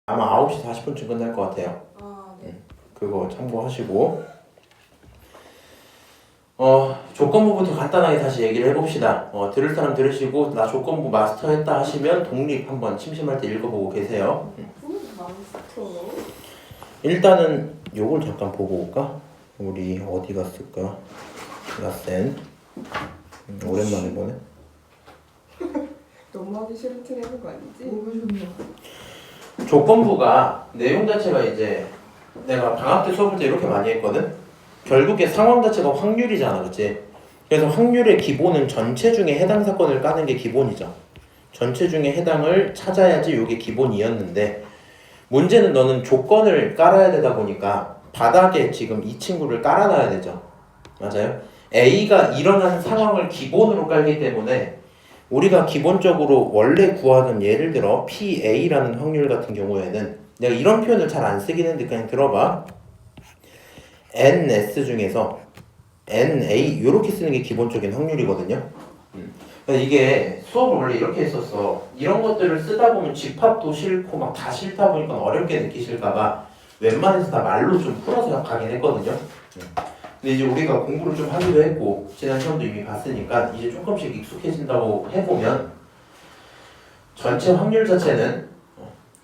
아마 9시 40분쯤 끝날 것 같아요. 아, 네. 그거 참고하시고 조건부부터 간단하게 다시 얘기를 해봅시다. 들을 사람 들으시고 나 조건부 마스터했다 하시면 독립 한번 심심할 때 읽어보고 계세요. 마스터. 일단은 요걸 잠깐 보고 올까? 우리 어디 갔을까? 라센 오랜만에 보네. 너무 하기 싫은 티 내는 거 아니지? 뭐가 좋냐? 조건부가 내용 자체가 이제 내가 방학 때 수업할 때 이렇게 많이 했거든? 결국에 상황 자체가 확률이잖아, 그치? 그래서 확률의 기본은 전체 중에 해당 사건을 까는 게 기본이죠. 전체 중에 해당을 찾아야지 이게 기본이었는데 문제는 너는 조건을 깔아야 되다 보니까 바닥에 지금 이 친구를 깔아놔야 되죠. 맞아요? A가 일어난 상황을 기본으로 깔기 때문에 우리가 기본적으로 원래 구하던 예를 들어 PA라는 확률 같은 경우에는 내가 이런 표현을 잘 안 쓰긴 했는데 그냥 들어봐. NS 중에서 NA 이렇게 쓰는 게 기본적인 확률이거든요. 그러니까 이게 수업을 원래 이렇게 했었어. 이런 것들을 쓰다 보면 집합도 싫고 막 다 싫다 보니까 어렵게 느끼실까봐 웬만해서 다 말로 좀 풀어서 가긴 했거든요. 근데 이제 우리가 공부를 좀 하기도 했고 지난 시험도 이미 봤으니까 이제 조금씩 익숙해진다고 해보면 전체 확률 자체는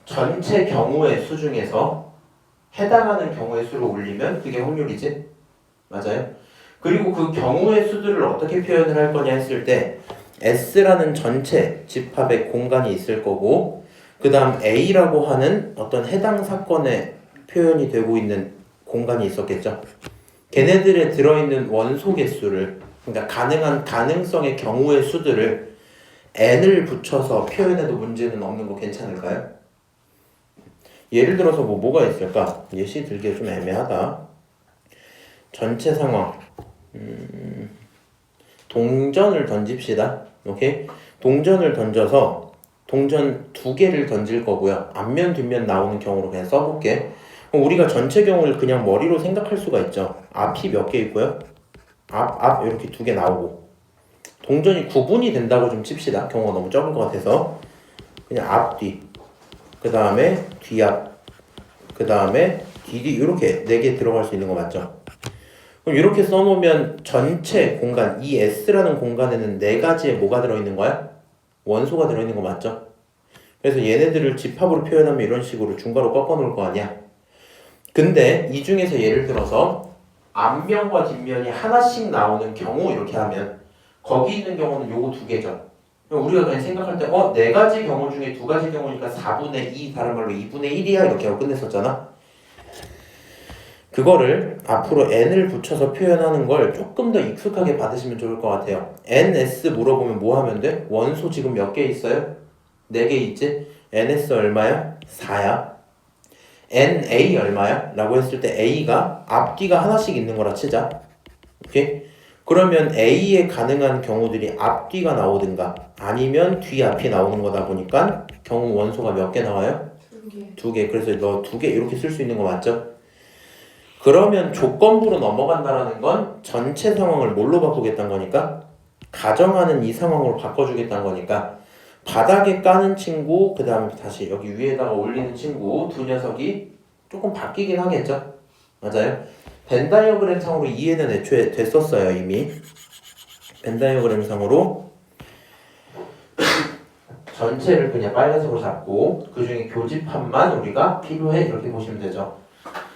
전체 경우의 수 중에서 해당하는 경우의 수를 올리면 그게 확률이지? 맞아요? 그리고 그 경우의 수들을 어떻게 표현을 할 거냐 했을 때 S라는 전체 집합의 공간이 있을 거고 그 다음 A라고 하는 어떤 해당 사건에 표현이 되고 있는 공간이 있었겠죠? 걔네들에 들어있는 원소 개수를 그러니까 가능한 가능성의 경우의 수들을 n을 붙여서 표현해도 문제는 없는 거 괜찮을까요? 예를 들어서 뭐가 있을까? 예시 들기가 좀 애매하다. 전체 상황 동전을 던집시다. 오케이? 동전을 던져서 동전 2개를 던질 거고요. 앞면 뒷면 나오는 경우로 그냥 써볼게. 그럼 우리가 전체 경우를 그냥 머리로 생각할 수가 있죠. 앞이 몇 개 있고요. 앞 이렇게 2개 나오고 동전이 구분이 된다고 좀 칩시다. 경우가 너무 적을 것 같아서 그냥 앞뒤 그 다음에 뒤앞 그 다음에 뒤뒤 이렇게 4개 들어갈 수 있는 거 맞죠? 그럼 이렇게 써놓으면 전체 공간 이 S라는 공간에는 4가지의 뭐가 들어있는 거야? 원소가 들어있는 거 맞죠? 그래서 얘네들을 집합으로 표현하면 이런 식으로 중괄호 꺾어 놓을 거 아니야? 근데 이 중에서 예를 들어서 앞면과 뒷면이 하나씩 나오는 경우 이렇게 하면 거기 있는 경우는 요거 2개죠. 우리가 그냥 생각할 때 4가지 경우 중에 2가지 경우니까 4분의 2 다른 말로 2분의 1이야 이렇게 하고 끝냈었잖아. 그거를 앞으로 n을 붙여서 표현하는 걸 조금 더 익숙하게 받으시면 좋을 것 같아요. ns 물어보면 뭐 하면 돼? 원소 지금 몇 개 있어요? 4개 있지? ns 얼마야? 4야. NA 얼마야? 라고 했을 때 A가 앞뒤가 하나씩 있는 거라 치자. 오케이? 그러면 A에 가능한 경우들이 앞뒤가 나오든가 아니면 뒤앞이 나오는 거다 보니까 경우 원소가 몇 개 나와요? 2개. 2개. 그래서 너 2개 이렇게 쓸 수 있는 거 맞죠? 그러면 조건부로 넘어간다라는 건 전체 상황을 뭘로 바꾸겠다는 거니까 가정하는 이 상황으로 바꿔주겠다는 거니까 바닥에 까는 친구 그 다음에 다시 여기 위에다가 올리는 친구 두 녀석이 조금 바뀌긴 하겠죠? 맞아요? 벤 다이어그램 상으로 이해는 애초에 됐었어요 이미. 벤 다이어그램 상으로 전체를 그냥 빨간색으로 잡고 그 중에 교집합만 우리가 필요해 이렇게 보시면 되죠.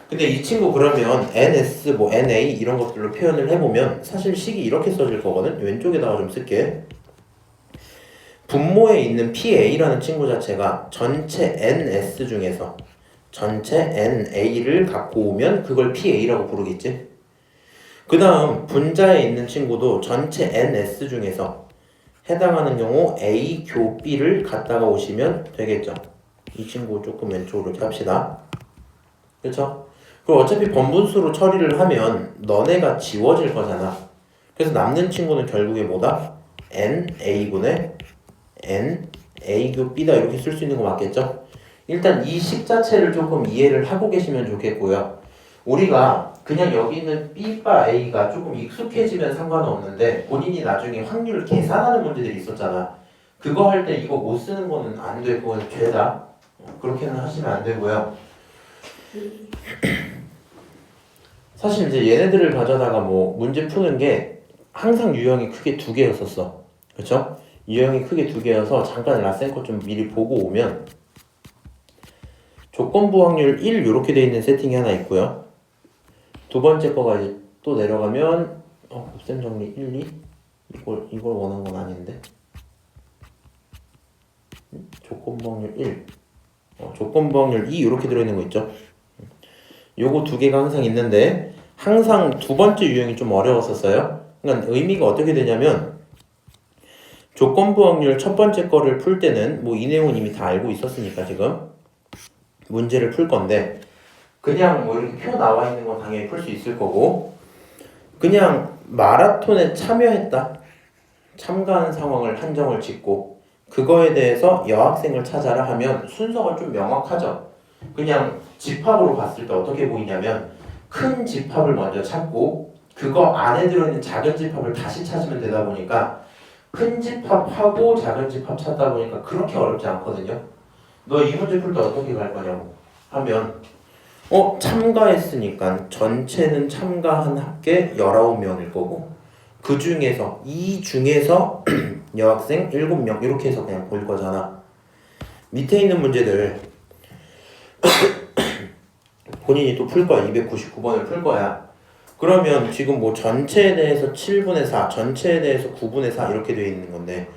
근데 이 친구 그러면 NS, NA 이런 것들로 표현을 해보면 사실 식이 이렇게 써질 거거든? 왼쪽에다가 좀 쓸게. 분모에 있는 PA라는 친구 자체가 전체 NS 중에서 전체 NA를 갖고 오면 그걸 PA라고 부르겠지? 그 다음 분자에 있는 친구도 전체 NS 중에서 해당하는 경우 A 교 B를 갖다가 오시면 되겠죠? 이 친구 조금 왼쪽으로 이렇게 합시다. 그쵸? 그리고 어차피 번분수로 처리를 하면 너네가 지워질 거잖아. 그래서 남는 친구는 결국에 뭐다? NA분의 NA 교 B다 이렇게 쓸 수 있는 거 맞겠죠? 일단 이 식 자체를 조금 이해를 하고 계시면 좋겠고요. 우리가 그냥 여기 있는 B 바 A가 조금 익숙해지면 상관은 없는데 본인이 나중에 확률을 계산하는 문제들이 있었잖아. 그거 할 때 이거 못 쓰는 거는 안 돼. 그건 죄다. 그렇게는 하시면 안 되고요. 사실 이제 얘네들을 가져다가 뭐 문제 푸는 게 항상 유형이 크게 두 개였었어. 그렇죠? 유형이 크게 두 개여서 잠깐 라센 거 좀 미리 보고 오면 조건부 확률 1 이렇게 돼 있는 세팅이 하나 있고요. 두 번째 거가 이제 또 내려가면 곱셈 정리 1, 2 이걸 원한 건 아닌데 조건부 확률 1 조건부 확률 2 이렇게 들어있는 거 있죠. 요거 두 개가 항상 있는데 항상 두 번째 유형이 좀 어려웠었어요. 그러니까 의미가 어떻게 되냐면 조건부 확률 첫 번째 거를 풀 때는 뭐 이 내용은 이미 다 알고 있었으니까 지금 문제를 풀 건데 그냥 뭐 이렇게 표 나와 있는 건 당연히 풀 수 있을 거고 그냥 마라톤에 참여했다 참가한 상황을 한정을 짓고 그거에 대해서 여학생을 찾아라 하면 순서가 좀 명확하죠. 그냥 집합으로 봤을 때 어떻게 보이냐면 큰 집합을 먼저 찾고 그거 안에 들어있는 작은 집합을 다시 찾으면 되다 보니까 큰 집합하고 작은 집합 찾다 보니까 그렇게 어렵지 않거든요. 너 이 문제 풀 때 어떻게 갈 거냐고 하면 참가했으니까 전체는 참가한 합계 19명일 거고 그 중에서 이 중에서 여학생 7명 이렇게 해서 그냥 볼 거잖아. 밑에 있는 문제들 본인이 또 풀 거야. 299번을 풀 거야. 그러면 지금 뭐 전체에 대해서 7분의 4, 전체에 대해서 9분의 4 이렇게 되어 있는 건데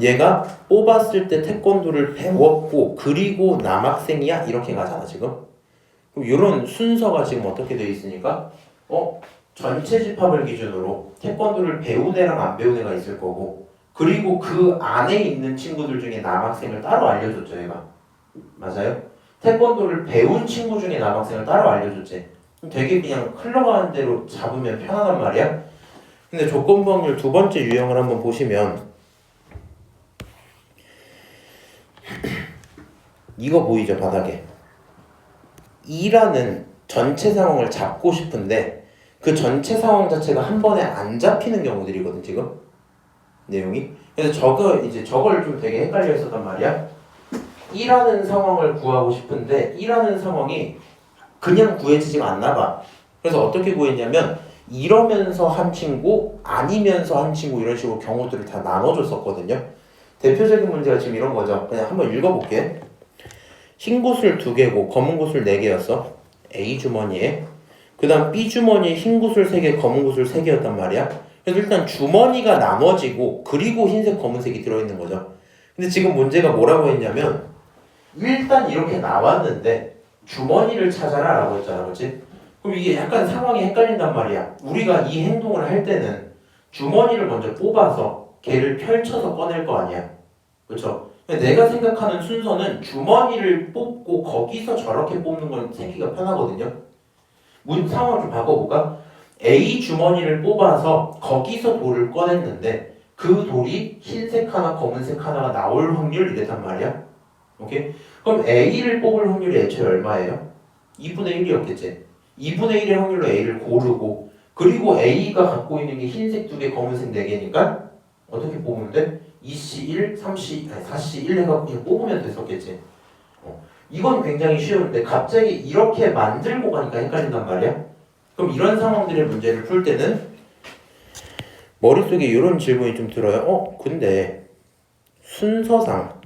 얘가 뽑았을 때 태권도를 배웠고 그리고 남학생이야 이렇게 가잖아 지금. 그럼 이런 순서가 지금 어떻게 되어 있으니까 전체 집합을 기준으로 태권도를 배운 애랑 안 배운 애가 있을 거고 그리고 그 안에 있는 친구들 중에 남학생을 따로 알려줬죠 얘가. 맞아요? 태권도를 배운 친구 중에 남학생을 따로 알려줬지. 되게 그냥 흘러가는 대로 잡으면 편하단 말이야. 근데 조건부 확률 두 번째 유형을 한번 보시면 이거 보이죠 바닥에 2라는 전체 상황을 잡고 싶은데 그 전체 상황 자체가 한 번에 안 잡히는 경우들이거든 지금 내용이. 그래서 저걸 좀 되게 헷갈려 했었단 말이야. 2라는 상황을 구하고 싶은데 2라는 상황이 그냥 구해지지가 않나 봐. 그래서 어떻게 구했냐면 이러면서 한 친구 아니면서 한 친구 이런 식으로 경우들을 다 나눠줬었거든요. 대표적인 문제가 지금 이런 거죠. 그냥 한번 읽어볼게. 흰 구슬 2개고 검은 구슬 4개였어 A 주머니에. 그 다음 B 주머니에 흰 구슬 3개 검은 구슬 3개였단 말이야. 그래서 일단 주머니가 나눠지고 그리고 흰색 검은색이 들어있는 거죠. 근데 지금 문제가 뭐라고 했냐면 일단 이렇게 나왔는데 주머니를 찾아라 라고 했잖아. 그렇지? 그럼 이게 약간 상황이 헷갈린단 말이야. 우리가 이 행동을 할 때는 주머니를 먼저 뽑아서 걔를 펼쳐서 꺼낼 거 아니야. 그렇죠? 내가 생각하는 순서는 주머니를 뽑고 거기서 저렇게 뽑는 건 생기가 편하거든요. 상황을 좀 바꿔볼까? A 주머니를 뽑아서 거기서 돌을 꺼냈는데 그 돌이 흰색 하나 검은색 하나가 나올 확률 이랬단 말이야. 오케이? 그럼 A를 뽑을 확률이 애초에 얼마예요? 2분의 1이었겠지. 2분의 1의 확률로 A를 고르고 그리고 A가 갖고 있는 게 흰색 2개 검은색 4개니까 어떻게 뽑으면 돼? 2C1, 4C1 해갖고 그냥 뽑으면 됐었겠지. 이건 굉장히 쉬운데 갑자기 이렇게 만들고 가니까 헷갈린단 말이야. 그럼 이런 상황들의 문제를 풀 때는 머릿속에 이런 질문이 좀 들어요. 근데 순서상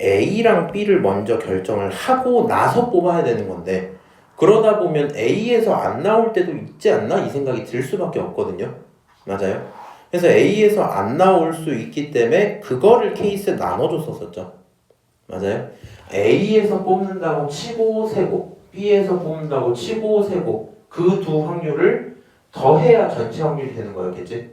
A랑 B를 먼저 결정을 하고 나서 뽑아야 되는 건데 그러다 보면 A에서 안 나올 때도 있지 않나? 이 생각이 들 수밖에 없거든요. 맞아요? 그래서 A에서 안 나올 수 있기 때문에 그거를 케이스에 나눠줬었죠. 맞아요? A에서 뽑는다고 치고 세고 B에서 뽑는다고 치고 세고 그 두 확률을 더해야 전체 확률이 되는 거였겠지?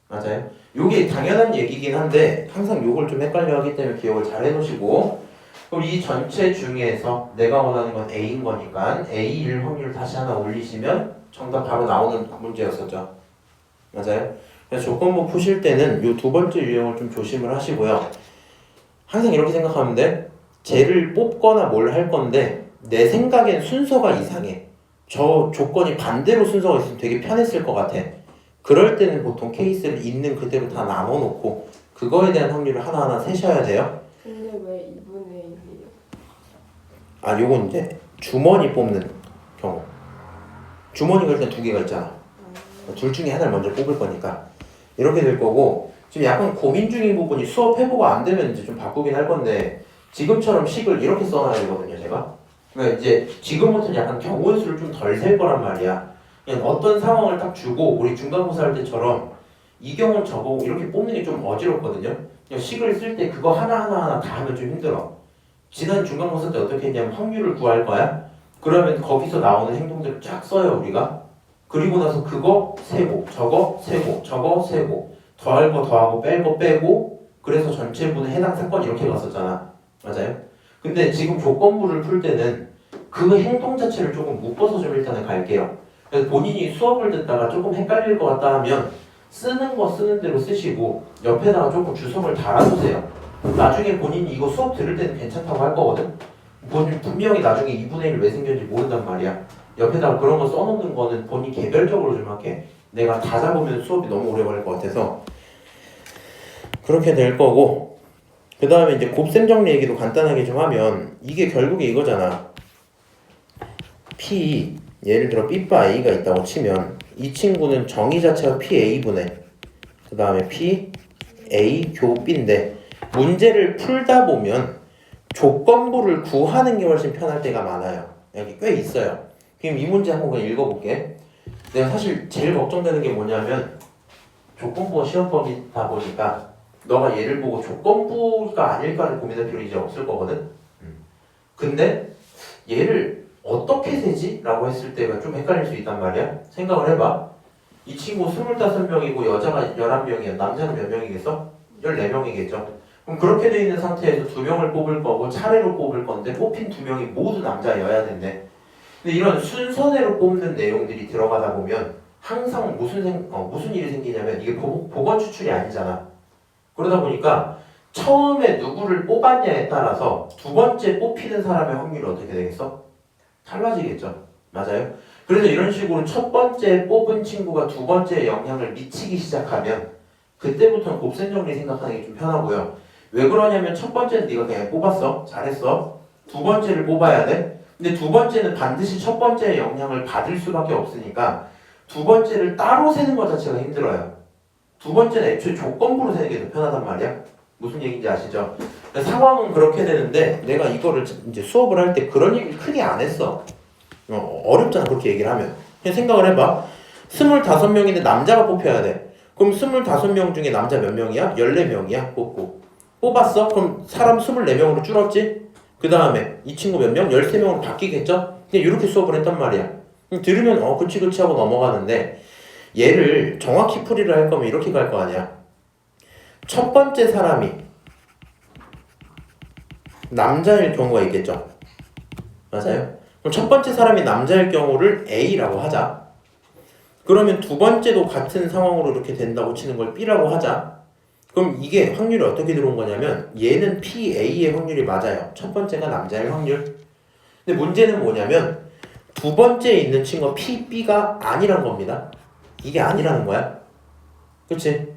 맞아요? 요게 당연한 얘기긴 한데 항상 요걸 좀 헷갈려 하기 때문에 기억을 잘 해놓으시고 그럼 이 전체 중에서 내가 원하는 건 A인 거니까 A일 확률 다시 하나 올리시면 정답 바로 나오는 문제였었죠. 맞아요? 그래서 조건부 푸실 때는 요 두 번째 유형을 좀 조심을 하시고요. 항상 이렇게 생각하면 돼. 쟤를 뽑거나 뭘 할 건데 내 생각엔 순서가 이상해. 저 조건이 반대로 순서가 있으면 되게 편했을 것 같아. 그럴 때는 보통 케이스를 있는 그대로 다 나눠놓고 그거에 대한 확률을 하나하나 세셔야 돼요. 근데 아니에요? 아, 요건 이제 주머니 뽑는 경우. 주머니가 일단 두 개가 있잖아. 둘 중에 하나를 먼저 뽑을 거니까 이렇게 될 거고, 지금 약간 고민 중인 부분이 수업 해보고 안 되면 이제 좀 바꾸긴 할 건데, 지금처럼 식을 이렇게 써놔야 되거든요, 제가. 그러니까 이제 지금부터는 약간 경우의 수를 좀 덜 셀 거란 말이야. 그냥 어떤 상황을 딱 주고 우리 중간고사 할 때처럼 이 경우는 저거 이렇게 뽑는 게 좀 어지럽거든요. 그냥 식을 쓸 때 그거 하나하나 다 하면 좀 힘들어. 지난 중간고사 때 어떻게 했냐면 확률을 구할 거야. 그러면 거기서 나오는 행동들을 쫙 써요, 우리가. 그리고 나서 그거 세고 저거 세고 저거 세고 더할 거 더하고 뺄 거 빼고, 그래서 전체분의 해당 사건 이렇게 갔었잖아. 맞아요? 근데 지금 조건부를 풀 때는 그 행동 자체를 조금 묶어서 좀 일단은 갈게요. 그래서 본인이 수업을 듣다가 조금 헷갈릴 것 같다 하면 쓰는 거 쓰는 대로 쓰시고 옆에다가 조금 주석을 달아두세요. 나중에 본인이 이거 수업 들을 때는 괜찮다고 할 거거든. 본인 분명히 나중에 2분의 1 왜 생겼는지 모른단 말이야. 옆에다가 그런 거 써놓는 거는 본인 개별적으로 좀 할게. 내가 다 잡으면 수업이 너무 오래 걸릴 것 같아서 그렇게 될 거고, 그 다음에 이제 곱셈 정리 얘기도 간단하게 좀 하면, 이게 결국에 이거잖아. P, 예를 들어 B바 A가 있다고 치면 이 친구는 정의 자체가 PA분의 그 다음에 P, A, 교 B인데, 문제를 풀다 보면 조건부를 구하는 게 훨씬 편할 때가 많아요. 여기 꽤 있어요. 그럼 이 문제 한번 그냥 읽어볼게. 내가 사실 제일 걱정되는 게 뭐냐면, 조건부가 시험법이다 보니까 너가 얘를 보고 조건부가 아닐까를 고민할 필요 이제 없을 거거든. 근데 얘를 어떻게 세지? 라고 했을 때가 좀 헷갈릴 수 있단 말이야. 생각을 해봐. 이 친구 25명이고 여자가 11명이야. 남자는 몇 명이겠어? 14명이겠죠. 그럼 그렇게 돼 있는 상태에서 2명을 뽑을 거고 차례로 뽑을 건데, 뽑힌 2명이 모두 남자여야 된대. 근데 이런 순서대로 뽑는 내용들이 들어가다 보면 항상 무슨 일이 생기냐면, 이게 보건 추출이 아니잖아. 그러다 보니까 처음에 누구를 뽑았냐에 따라서 두 번째 뽑히는 사람의 확률이 어떻게 되겠어? 달라지겠죠. 맞아요? 그래서 이런 식으로 첫 번째 뽑은 친구가 두 번째에 영향을 미치기 시작하면 그때부터는 곱셈 정리 생각하는 게 좀 편하고요. 왜 그러냐면 첫 번째는 네가 그냥 뽑았어. 잘했어. 두 번째를 뽑아야 돼. 근데 두 번째는 반드시 첫 번째의 영향을 받을 수밖에 없으니까 두 번째를 따로 세는 것 자체가 힘들어요. 두 번째는 애초에 조건부로 세는 게 더 편하단 말이야. 무슨 얘기인지 아시죠? 상황은 그렇게 되는데, 내가 이거를 이제 수업을 할 때 그런 얘기를 크게 안 했어. 어렵잖아, 그렇게 얘기를 하면. 그냥 생각을 해봐. 25명인데 남자가 뽑혀야 돼. 그럼 25명 중에 남자 몇 명이야? 14명이야, 뽑고. 뽑았어? 그럼 사람 24명으로 줄었지? 그 다음에 이 친구 몇 명? 13명으로 바뀌겠죠? 그냥 이렇게 수업을 했단 말이야. 들으면 그치 하고 넘어가는데, 얘를 정확히 풀이를 할 거면 이렇게 갈 거 아니야. 첫 번째 사람이 남자일 경우가 있겠죠. 맞아요? 그럼 첫 번째 사람이 남자일 경우를 A라고 하자. 그러면 두 번째도 같은 상황으로 이렇게 된다고 치는 걸 B라고 하자. 그럼 이게 확률이 어떻게 들어온 거냐면, 얘는 PA의 확률이 맞아요. 첫 번째가 남자일 확률. 근데 문제는 뭐냐면 두 번째에 있는 친구가 PB가 아니란 겁니다. 이게 아니라는 거야. 그치?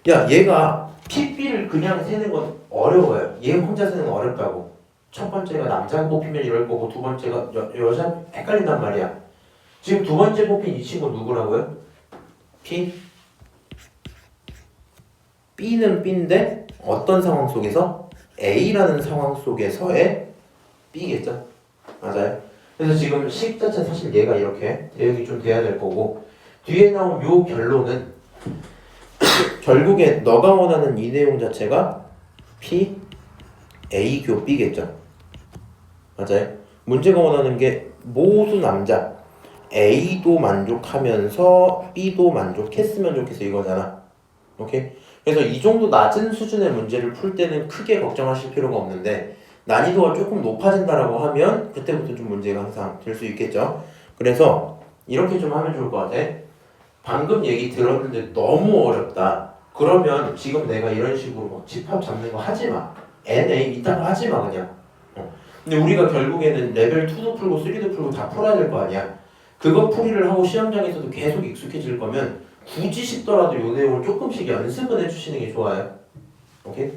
야, 얘가 PB를 그냥 세는 건 어려워요. 얘 혼자 세는 건 어렵다고. 첫 번째가 남자가 뽑히면 이럴 거고 두 번째가 여자 헷갈린단 말이야. 지금 두 번째 뽑힌 이 친구 누구라고요? P? B는 B인데 어떤 상황 속에서? A라는 상황 속에서의 B겠죠? 맞아요. 그래서 지금 식 자체 사실 얘가 이렇게 대응이 좀 돼야 될 거고, 뒤에 나온 요 결론은 결국에 너가 원하는 이 내용 자체가 P, A, 교 B겠죠. 맞아요. 문제가 원하는 게 모두 남자, A도 만족하면서 B도 만족했으면 좋겠어 이거잖아. 오케이? 그래서 이 정도 낮은 수준의 문제를 풀 때는 크게 걱정하실 필요가 없는데, 난이도가 조금 높아진다라고 하면 그때부터 좀 문제가 항상 될 수 있겠죠. 그래서 이렇게 좀 하면 좋을 것 같아. 방금 얘기 들었는데 너무 어렵다. 그러면 지금 내가 이런 식으로 막 집합 잡는 거 하지 마. NA 이따가 하지 마 그냥. 근데 우리가 결국에는 레벨 2도 풀고 3도 풀고 다 풀어야 될 거 아니야. 그거 풀이를 하고 시험장에서도 계속 익숙해질 거면 굳이 쉽더라도 이 내용을 조금씩 연습은 해주시는 게 좋아요. 오케이?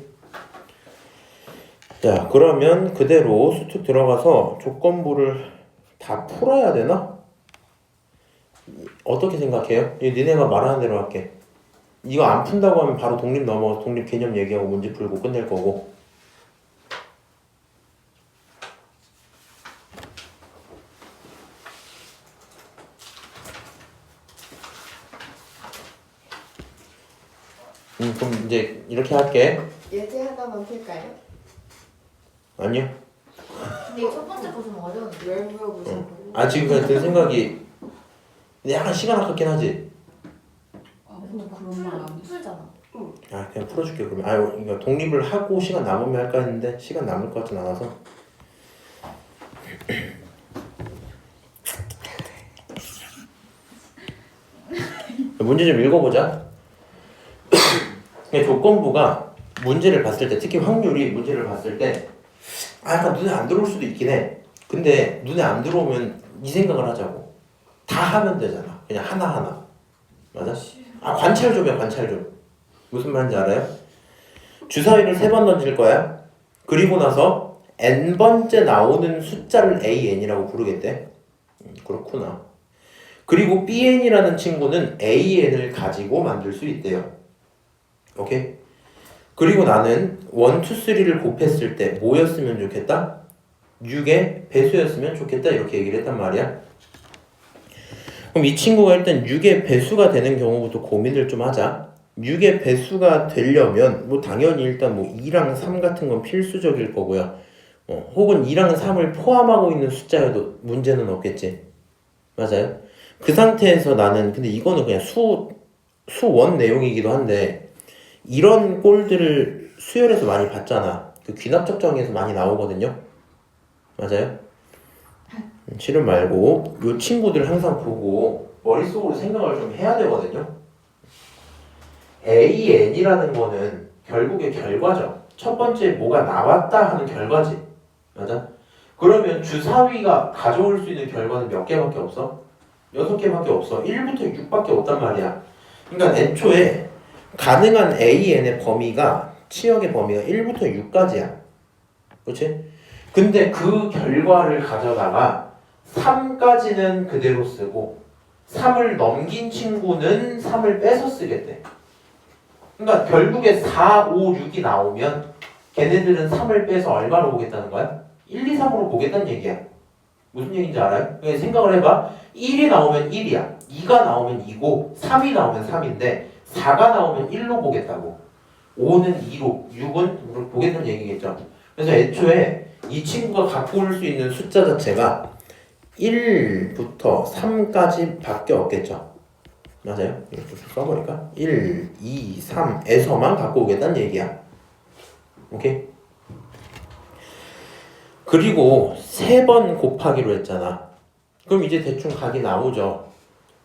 자, 그러면 그대로 수특 들어가서 조건부를 다 풀어야 되나? 어떻게 생각해요? 니네가 말하는 대로 할게. 이거 안 푼다고 하면 바로 독립 넘어가서 독립 개념 얘기하고 문제 풀고 끝낼 거고. 그럼 이제 이렇게 할게. 예제 하나만 풀까요? 아니요. 근데 이첫 번째 거 좀 어려운데. 왜 물어보신 거예요? 지금 그냥 든 생각이 근데 약간 시간 아깝긴 하지. 근데 그런 말 안 했어. 풀잖아. 그냥 풀어줄게 그러면. 이거 독립을 하고 시간 남으면 할까 했는데 시간 남을 것 같진 않아서. 문제 좀 읽어보자. 조건부가 문제를 봤을 때, 특히 확률이 문제를 봤을 때 약간 눈에 안 들어올 수도 있긴 해. 근데 눈에 안 들어오면 이 생각을 하자고. 다 하면 되잖아. 그냥 하나하나. 맞아? 관찰 좀해, 관찰 좀. 무슨 말인지 알아요? 주사위를 3번 던질 거야. 그리고 나서 n번째 나오는 숫자를 an이라고 부르겠대. 그렇구나. 그리고 bn이라는 친구는 an을 가지고 만들 수 있대요. 오케이? 그리고 나는 1, 2, 3를 곱했을 때 뭐였으면 좋겠다? 6의 배수였으면 좋겠다. 이렇게 얘기를 했단 말이야. 그럼 이 친구가 일단 6의 배수가 되는 경우부터 고민을 좀 하자. 6의 배수가 되려면 뭐 당연히 일단 뭐 2랑 3 같은 건 필수적일 거고요. 혹은 2랑 3을 포함하고 있는 숫자여도 문제는 없겠지. 맞아요? 그 상태에서 나는 근데 이거는 그냥 수원 내용이기도 한데 이런 꼴들을 수열에서 많이 봤잖아. 그 귀납적 정의에서 많이 나오거든요. 맞아요? 실은 말고 이 친구들 항상 보고 머릿속으로 생각을 좀 해야 되거든요. AN이라는 거는 결국에 결과죠. 첫 번째 뭐가 나왔다 하는 결과지. 맞아? 그러면 주사위가 가져올 수 있는 결과는 몇 개밖에 없어? 6개밖에 없어. 1부터 6밖에 없단 말이야. 그러니까 애초에 가능한 AN의 범위가 치역의 범위가 1부터 6까지야. 그렇지? 근데 그 결과를 가져다가 3까지는 그대로 쓰고 3을 넘긴 친구는 3을 빼서 쓰겠대. 그러니까 결국에 4, 5, 6이 나오면 걔네들은 3을 빼서 얼마로 보겠다는 거야? 1, 2, 3으로 보겠다는 얘기야. 무슨 얘기인지 알아요? 생각을 해봐. 1이 나오면 1이야. 2가 나오면 2고 3이 나오면 3인데 4가 나오면 1로 보겠다고. 5는 2로, 6은 보겠다는 얘기겠죠. 그래서 애초에 이 친구가 갖고 올 수 있는 숫자 자체가 1부터 3까지 밖에 없겠죠. 맞아요? 이렇게 써버릴까? 1, 2, 3에서만 갖고 오겠다는 얘기야. 오케이? 그리고 3번 곱하기로 했잖아. 그럼 이제 대충 각이 나오죠.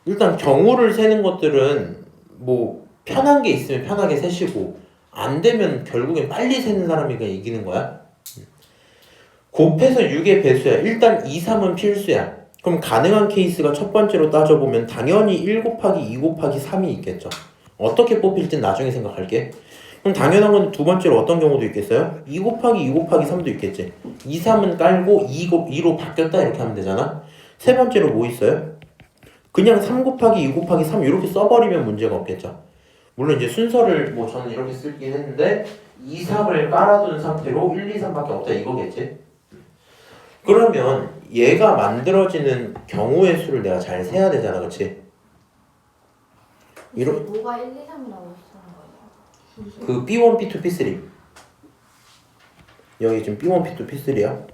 일단 경우를 세는 것들은 뭐 편한 게 있으면 편하게 세시고 안 되면 결국엔 빨리 세는 사람이 그냥 이기는 거야. 곱해서 6의 배수야. 일단 2, 3은 필수야. 그럼 가능한 케이스가 첫 번째로 따져보면 당연히 1 곱하기 2 곱하기 3이 있겠죠. 어떻게 뽑힐진 나중에 생각할게. 그럼 당연한 건 두 번째로 어떤 경우도 있겠어요? 2 곱하기 2 곱하기 3도 있겠지. 2, 3은 깔고 2로 바뀌었다 이렇게 하면 되잖아. 세 번째로 뭐 있어요? 그냥 3 곱하기 2 곱하기 3 이렇게 써버리면 문제가 없겠죠. 물론 이제 순서를 뭐 저는 이렇게 쓰긴 했는데 2, 3을 깔아둔 상태로 1, 2, 3밖에 없다 이거겠지. 그러면 얘가 만들어지는 경우의 수를 내가 잘 세야 되잖아. 그치? 뭐가 1, 2, 3이라고 쓰는 거예요? 그 B1, B2, B3 여기 지금 B1, B2, B3야.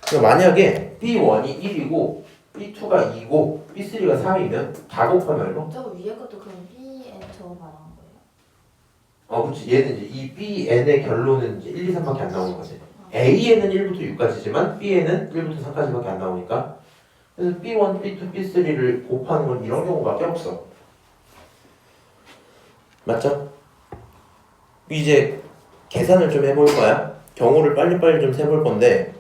그러니까 만약에 B1이 1이고 B2가 2고 B3가 3이면 다 곱하면 얼마? 저거 위에 것도 그럼 Bn 저거 말하는 거예요? 그렇지. 얘는 이제 이 BN의 결론은 이제 1, 2, 3밖에 안 나오는 거지. A에는 1부터 6까지지만 B에는 1부터 3까지밖에 안 나오니까. 그래서 B1, B2, B3를 곱하는 건 이런 경우밖에 없어. 맞죠? 이제 계산을 좀 해볼 거야. 경우를 빨리빨리 좀 세볼 건데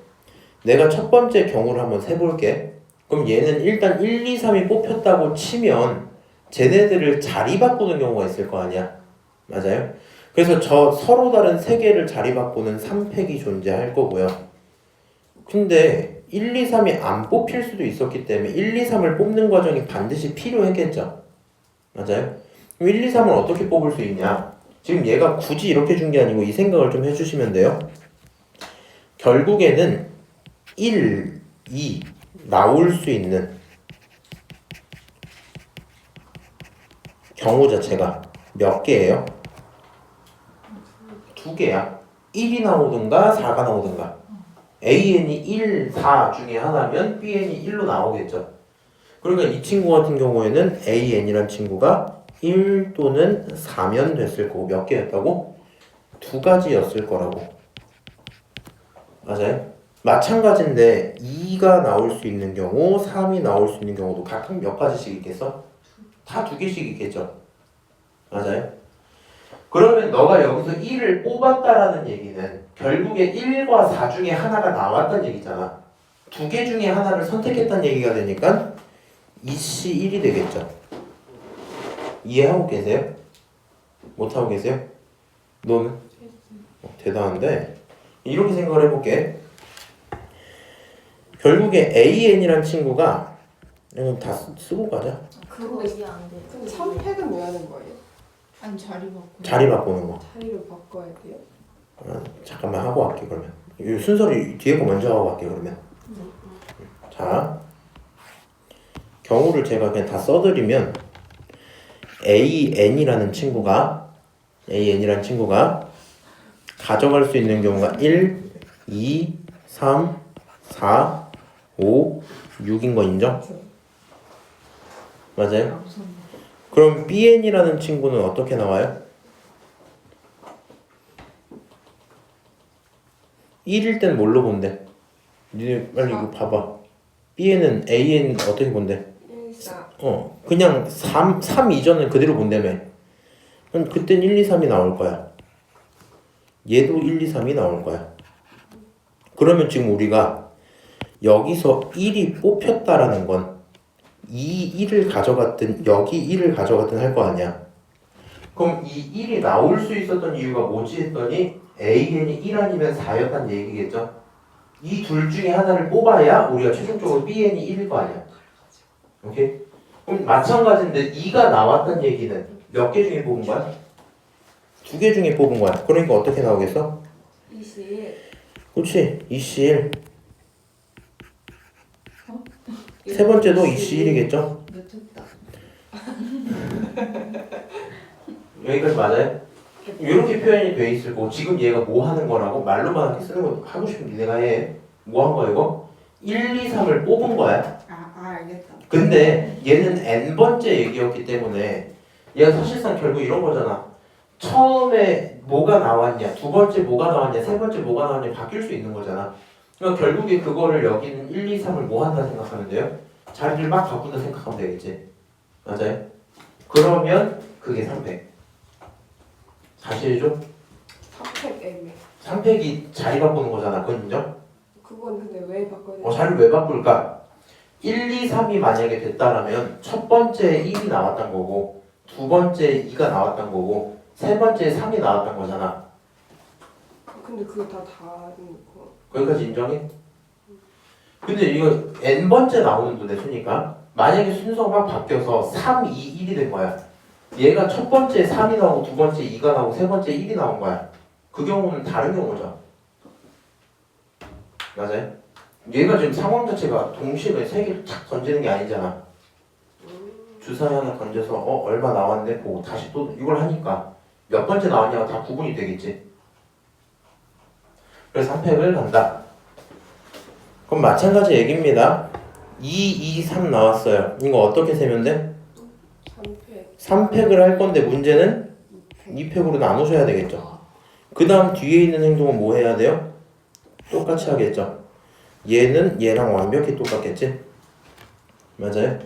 내가 첫 번째 경우를 한번 세볼게. 그럼 얘는 일단 1, 2, 3이 뽑혔다고 치면 쟤네들을 자리 바꾸는 경우가 있을 거 아니야. 맞아요? 그래서 저 서로 다른 세 개를 자리 바꾸는 3팩이 존재할 거고요. 근데 1, 2, 3이 안 뽑힐 수도 있었기 때문에 1, 2, 3을 뽑는 과정이 반드시 필요했겠죠. 맞아요? 그럼 1, 2, 3을 어떻게 뽑을 수 있냐? 지금 얘가 굳이 이렇게 준 게 아니고 이 생각을 좀 해주시면 돼요. 결국에는 1, 2 나올 수 있는 경우 자체가 몇 개예요? 2개야. 1이 나오든가 4가 나오든가. AN이 1, 4 중에 하나면 BN이 1로 나오겠죠. 그러니까 이 친구 같은 경우에는 AN이란 친구가 1 또는 4면 됐을 거고 몇 개였다고? 2가지였을 거라고. 맞아요? 마찬가지인데 2가 나올 수 있는 경우, 3이 나올 수 있는 경우도 각각 몇 가지씩 있겠어? 다 2개씩 있겠죠. 맞아요? 그러면 너가 여기서 1을 뽑았다라는 얘기는 결국에 1과 4 중에 하나가 나왔다는 얘기잖아. 2개 중에 하나를 선택했다는 얘기가 되니까 2C 1이 되겠죠. 이해하고 계세요? 못하고 계세요? 너는? 대단한데 이렇게 생각을 해볼게. 결국에 AN이란 친구가 이건 다 쓰고 가자. 그거 이해 안 돼. 근데 3팩은 왜 하는 거예요? 아니 자리 바꿔. 자리 바꾸는 거. 자리를 바꿔야 돼요? 잠깐만 하고 갈게 그러면. 이 순서를 뒤에 거 먼저 하고 갈게 그러면. 자, 경우를 제가 그냥 다 써드리면 AN이라는 친구가 가져갈 수 있는 경우가 1, 2, 3, 4, 5, 6인 거 인정? 맞아요? 그럼 BN이라는 친구는 어떻게 나와요? 1일 땐 뭘로 본대? 니네 빨리 이거 봐봐. BN은 AN 어떻게 본대? 1, 4 그냥 3 이전은 그대로 본다며. 그럼 그땐 1, 2, 3이 나올 거야. 얘도 1, 2, 3이 나올 거야. 그러면 지금 우리가 여기서 1이 뽑혔다라는 건 이 1을 가져갔든 여기 1을 가져갔든 할 거 아니야. 그럼 이 1이 나올 수 있었던 이유가 뭐지 했더니 AN이 1 아니면 4였다는 얘기겠죠. 이 둘 중에 하나를 뽑아야 우리가 최종적으로 BN이 1일 거 아니야. 오케이? 그럼 마찬가지인데 2가 나왔다는 얘기는 몇 개 중에 뽑은 거야? 2개 중에 뽑은 거야. 그러니까 어떻게 나오겠어? 21 그렇지. 2C1. 세 번째도 2C1이겠죠? 늦었다. 여기까지 맞아요? 이렇게 표현이 돼 있을 거고 지금 얘가 뭐 하는 거라고 말로만 이렇게 쓰는 거 하고 싶으면 니네가 해. 뭐 한 거야 이거? 1, 2, 3을 뽑은 거야. 알겠다. 근데 얘는 n번째 얘기였기 때문에 얘가 사실상 결국 이런 거잖아. 처음에 뭐가 나왔냐, 두 번째 뭐가 나왔냐, 세 번째 뭐가 나왔냐 바뀔 수 있는 거잖아. 그러니까 결국에 그거를 여기는 1, 2, 3을 뭐 한다 생각하면 돼요? 자리를 막 바꾼다 생각하면 되겠지. 맞아요? 그러면 그게 3팩. 다시 해줘. 3팩 애매. 3팩이 자리 바꾸는 거잖아. 그건 인정? 그건 근데 왜 바꿔야 돼? 자리를 왜 바꿀까? 1, 2, 3이 만약에 됐다라면 첫 번째 1이 나왔던 거고 두 번째 2가 나왔던 거고 세 번째 3이 나왔던 거잖아. 근데 그게 다 다른 거. 거기까지 인정해? 근데 이거 n번째 나오는 도대수니까 만약에 순서가 막 바뀌어서 3, 2, 1이 된 거야. 얘가 첫 번째 3이 나오고 두 번째 2가 나오고 세 번째 1이 나온 거야. 그 경우는 다른 경우죠. 맞아요? 얘가 지금 상황 자체가 동시에 세 개를 탁 던지는 게 아니잖아. 주사위 하나 던져서 얼마 나왔네 보고 다시 또 이걸 하니까 몇 번째 나왔냐가 다 구분이 되겠지. 그래서 3팩을 간다. 그럼 마찬가지 얘기입니다. 2, 2, 3 나왔어요. 이거 어떻게 세면 돼? 3팩. 3팩을 할 건데 문제는 2팩으로 나누셔야 되겠죠. 그 다음 뒤에 있는 행동은 뭐 해야 돼요? 똑같이 하겠죠. 얘는 얘랑 완벽히 똑같겠지? 맞아요?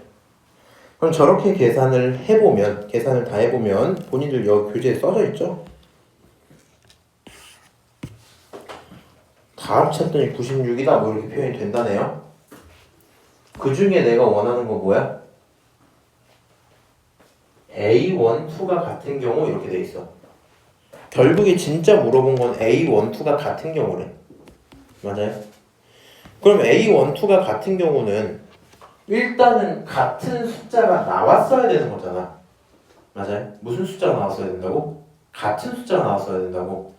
그럼 저렇게 계산을 다 해보면 본인들 여기 교재에 써져 있죠? 다 합쳤더니 96이다 뭐 이렇게 표현이 된다네요. 그 중에 내가 원하는 거 뭐야? A1, 2가 같은 경우 이렇게 돼 있어. 결국에 진짜 물어본 건 A12가 같은 경우래. 맞아요? 그럼 A12가 같은 경우는 일단은 같은 숫자가 나왔어야 되는 거잖아. 맞아요? 무슨 숫자가 나왔어야 된다고? 같은 숫자가 나왔어야 된다고.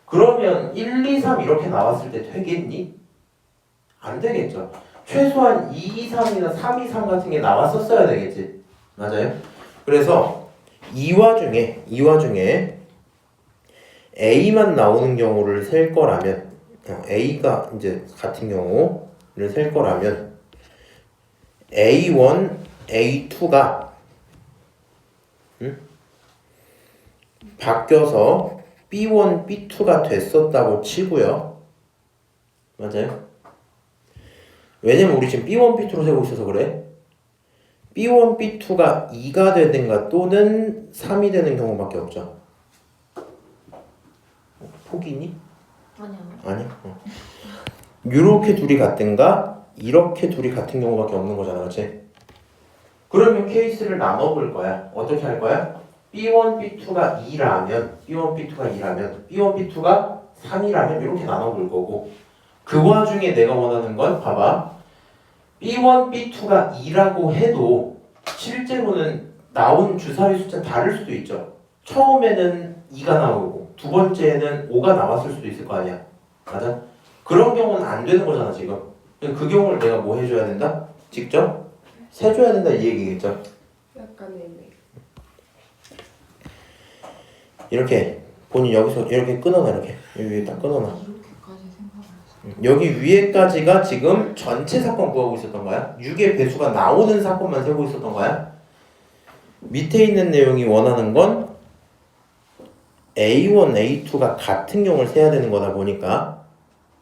그러면 1, 2, 3 이렇게 나왔을 때 되겠니? 안 되겠죠. 최소한 2, 2, 3이나 3, 2, 3 같은 게 나왔었어야 되겠지. 맞아요? 그래서 이 와중에 A만 나오는 경우를 셀 거라면 A가 이제 같은 경우를 셀 거라면 A1, A2가 바뀌어서 B1, B2가 됐었다고 치고요. 맞아요? 왜냐면 우리 지금 B1, B2로 세고 있어서 그래. B1, B2가 2가 되든가 또는 3이 되는 경우밖에 없죠. 포기니? 아니요. 아니. 이렇게 둘이 같든가 이렇게 둘이 같은 경우밖에 없는 거잖아, 그렇지? 그러면 케이스를 나눠볼 거야. 어떻게 할 거야? B1, B2가 2라면 B1, B2가 3이라면 이렇게 나눠볼 거고 그 와중에 내가 원하는 건 봐봐. B1, B2가 2라고 해도 실제로는 나온 주사위 숫자 다를 수도 있죠. 처음에는 2가 나오고 두 번째에는 5가 나왔을 수도 있을 거 아니야. 맞아? 그런 경우는 안 되는 거잖아 지금. 그 경우를 내가 뭐 해줘야 된다? 직접 세줘야 된다 이 얘기겠죠. 약간 애매. 이렇게 본인 여기서 이렇게 끊어놔. 이렇게 여기 위에 딱 끊어놔. 이렇게까지 생각을 했어. 여기 위에까지가 지금 전체 사건 구하고 있었던 거야. 6의 배수가 나오는 사건만 세고 있었던 거야. 밑에 있는 내용이 원하는 건 A1, A2가 같은 경우를 세야 되는 거다 보니까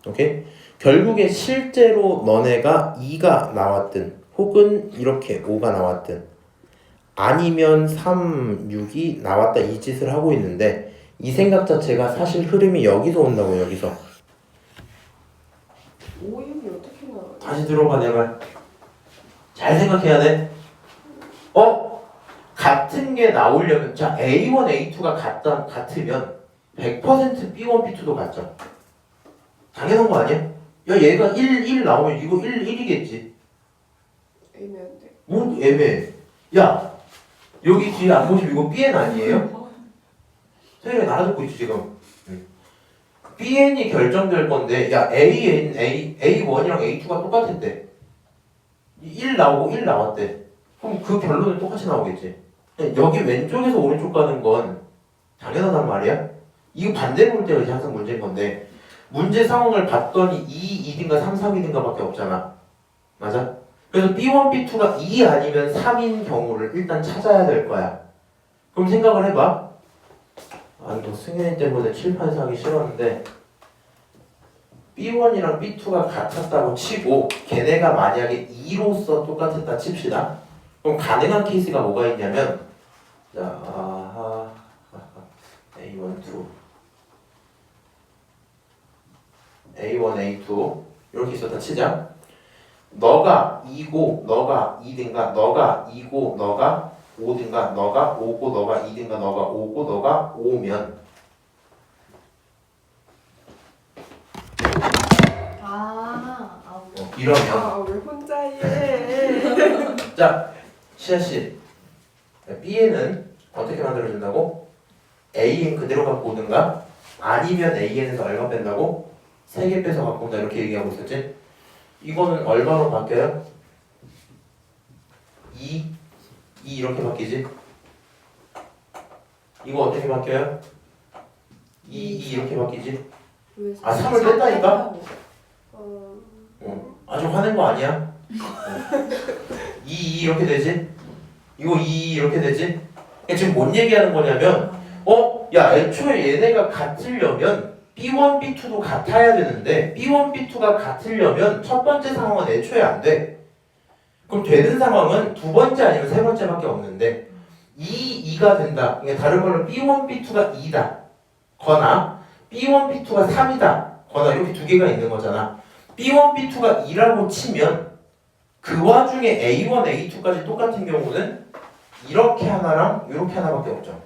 오케이? 결국에 실제로 너네가 2가 나왔든 혹은 이렇게 5가 나왔든 아니면 3, 6이 나왔다 이 짓을 하고 있는데 이 생각 자체가 사실 흐름이 여기서 온다고. 여기서 오임이 어떻게 나와요? 다시 들어봐 내 말. 잘 생각해야 돼. 같은 게 나오려면 자 A1, A2가 같으면 100% B1, B2도 같죠. 당연한 거 아니야? 야 얘가 1 나오면 이거 1이겠지. 애매한데. 뭐 애매해. 야 여기 뒤에 안 보시면 이거 BN 아니에요? 세율이 알아듣고 있지 지금. BN이 결정될 건데 야 A1이랑 A2가 똑같았대. 1 나오고 1 나왔대. 그럼 그 결론은 똑같이 나오겠지. 여기 왼쪽에서 오른쪽 가는 건 당연하단 말이야. 이거 반대로 볼 때가 항상 문제인 건데 문제 상황을 봤더니 2, 2든가 3, 3이든가 밖에 없잖아. 맞아? 그래서 B1, B2가 2 아니면 3인 경우를 일단 찾아야 될 거야. 그럼 생각을 해봐. 이거 승현이 때문에 칠판 사기 싫었는데 B1이랑 B2가 같았다고 치고 걔네가 만약에 2로서 똑같았다 칩시다. 그럼 가능한 케이스가 뭐가 있냐면 자, A1, 2 이렇게 있었다 치자. 너가 2고 너가 2든가 너가 2고 너가 5든가 너가 5고 너가 2든가 너가 5고 너가 5면 이러면 왜 혼자 해? 자 시아씨 B에는 어떻게 만들어준다고? AN 그대로 갖고 오든가 아니면 AN에서 얼마 뺀다고? 3개 빼서 갖고 온다 이렇게 얘기하고 있었지? 이거는 얼마로 바뀌어요? 2 이렇게 바뀌지? 이거 어떻게 바뀌어요? 2 이렇게 바뀌지? 왜 3을 뺐다니까? 어, 아주 화낸 거 아니야? 2 이렇게 되지? 이거 2 이렇게 되지? 그러니까 지금 뭔 얘기하는 거냐면 야 애초에 얘네가 같으려면 B1, B2도 같아야 되는데 B1, B2가 같으려면 첫 번째 상황은 애초에 안 돼. 그럼 되는 상황은 두 번째 아니면 세 번째밖에 없는데 2가 된다. 그러니까 다른 말로 B1, B2가 2다. 거나 B1, B2가 3이다. 거나 이렇게 두 개가 있는 거잖아. B1, B2가 2라고 치면 그 와중에 A1, A2까지 똑같은 경우는 이렇게 하나랑 이렇게 하나밖에 없죠.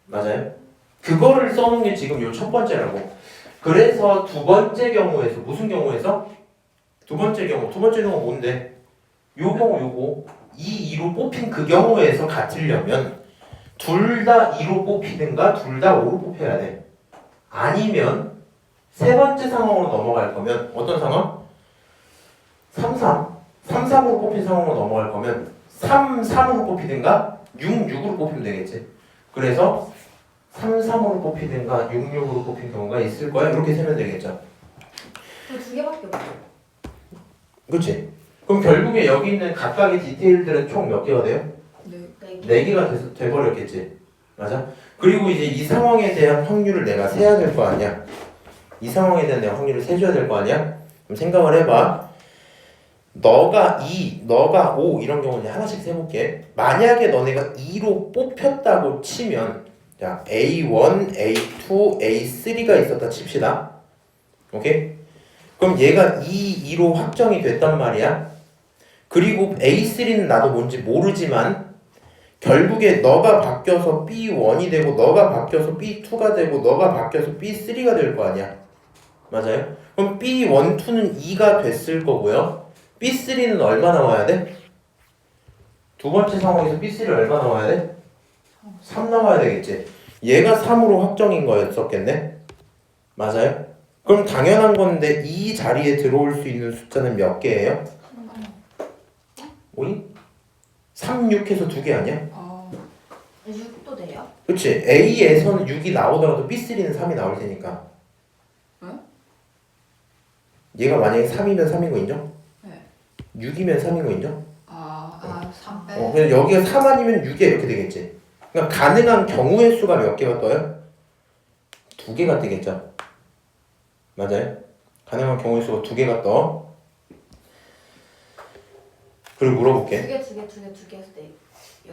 맞아요? 그거를 써놓은 게 지금 요 첫 번째라고. 그래서 두 번째 경우에서 무슨 경우에서? 두 번째 경우 뭔데? 요 경우 요거 2, 2로 뽑힌 그 경우에서 같으려면 둘 다 2로 뽑히든가 둘 다 5로 뽑혀야 돼. 아니면 세 번째 상황으로 넘어갈 거면 어떤 상황? 3, 3으로 뽑힌 상황으로 넘어갈 거면 3으로 뽑히든가 6으로 뽑히면 되겠지. 그래서 3으로 뽑히든가 6으로 뽑힌 경우가 있을 거야. 이렇게 세면 되겠죠. 그럼 두 개밖에 없어. 그렇지? 그럼 결국에 여기 있는 각각의 디테일들은 총 몇 개가 돼요? 네. 4개가 돼버렸겠지. 맞아? 그리고 이제 이 상황에 대한 확률을 내가 세야 될 거 아니야. 이 상황에 대한 내가 확률을 세줘야 될 거 아니야. 그럼 생각을 해봐. 너가 2, 너가 5 이런 경우는 하나씩 세볼게. 만약에 너네가 2로 뽑혔다고 치면 자 A1, A2, A3가 있었다 칩시다. 오케이? 그럼 얘가 2로 확정이 됐단 말이야. 그리고 A3는 나도 뭔지 모르지만 결국에 너가 바뀌어서 B1이 되고 너가 바뀌어서 B2가 되고 너가 바뀌어서 B3가 될 거 아니야. 맞아요? 그럼 B1, 2는 2가 됐을 거고요. B3는 얼마 나와야 돼? 두 번째 상황에서 B3를 얼마 나와야 돼? 3 나와야 되겠지. 얘가 3으로 확정인 거였었겠네? 맞아요? 그럼 당연한 건데 이 자리에 들어올 수 있는 숫자는 몇 개예요? 5이? 3, 6 해서 2개 아니야? 6도 돼요? 그치? A에서는 6이 나오더라도 B3는 3이 나올 테니까. 응? 얘가 만약에 3이면 3인 거 인정? 네. 6이면 3인 거 인정? 3 빼. 그래서 여기가 3 아니면 6이야 이렇게 되겠지. 그러니까 가능한 경우의 수가 몇 개가 떠요? 2개가 뜨겠죠. 맞아요? 가능한 경우의 수가 2개가 떠. 그리고 물어볼게. 두 개 해서 8개인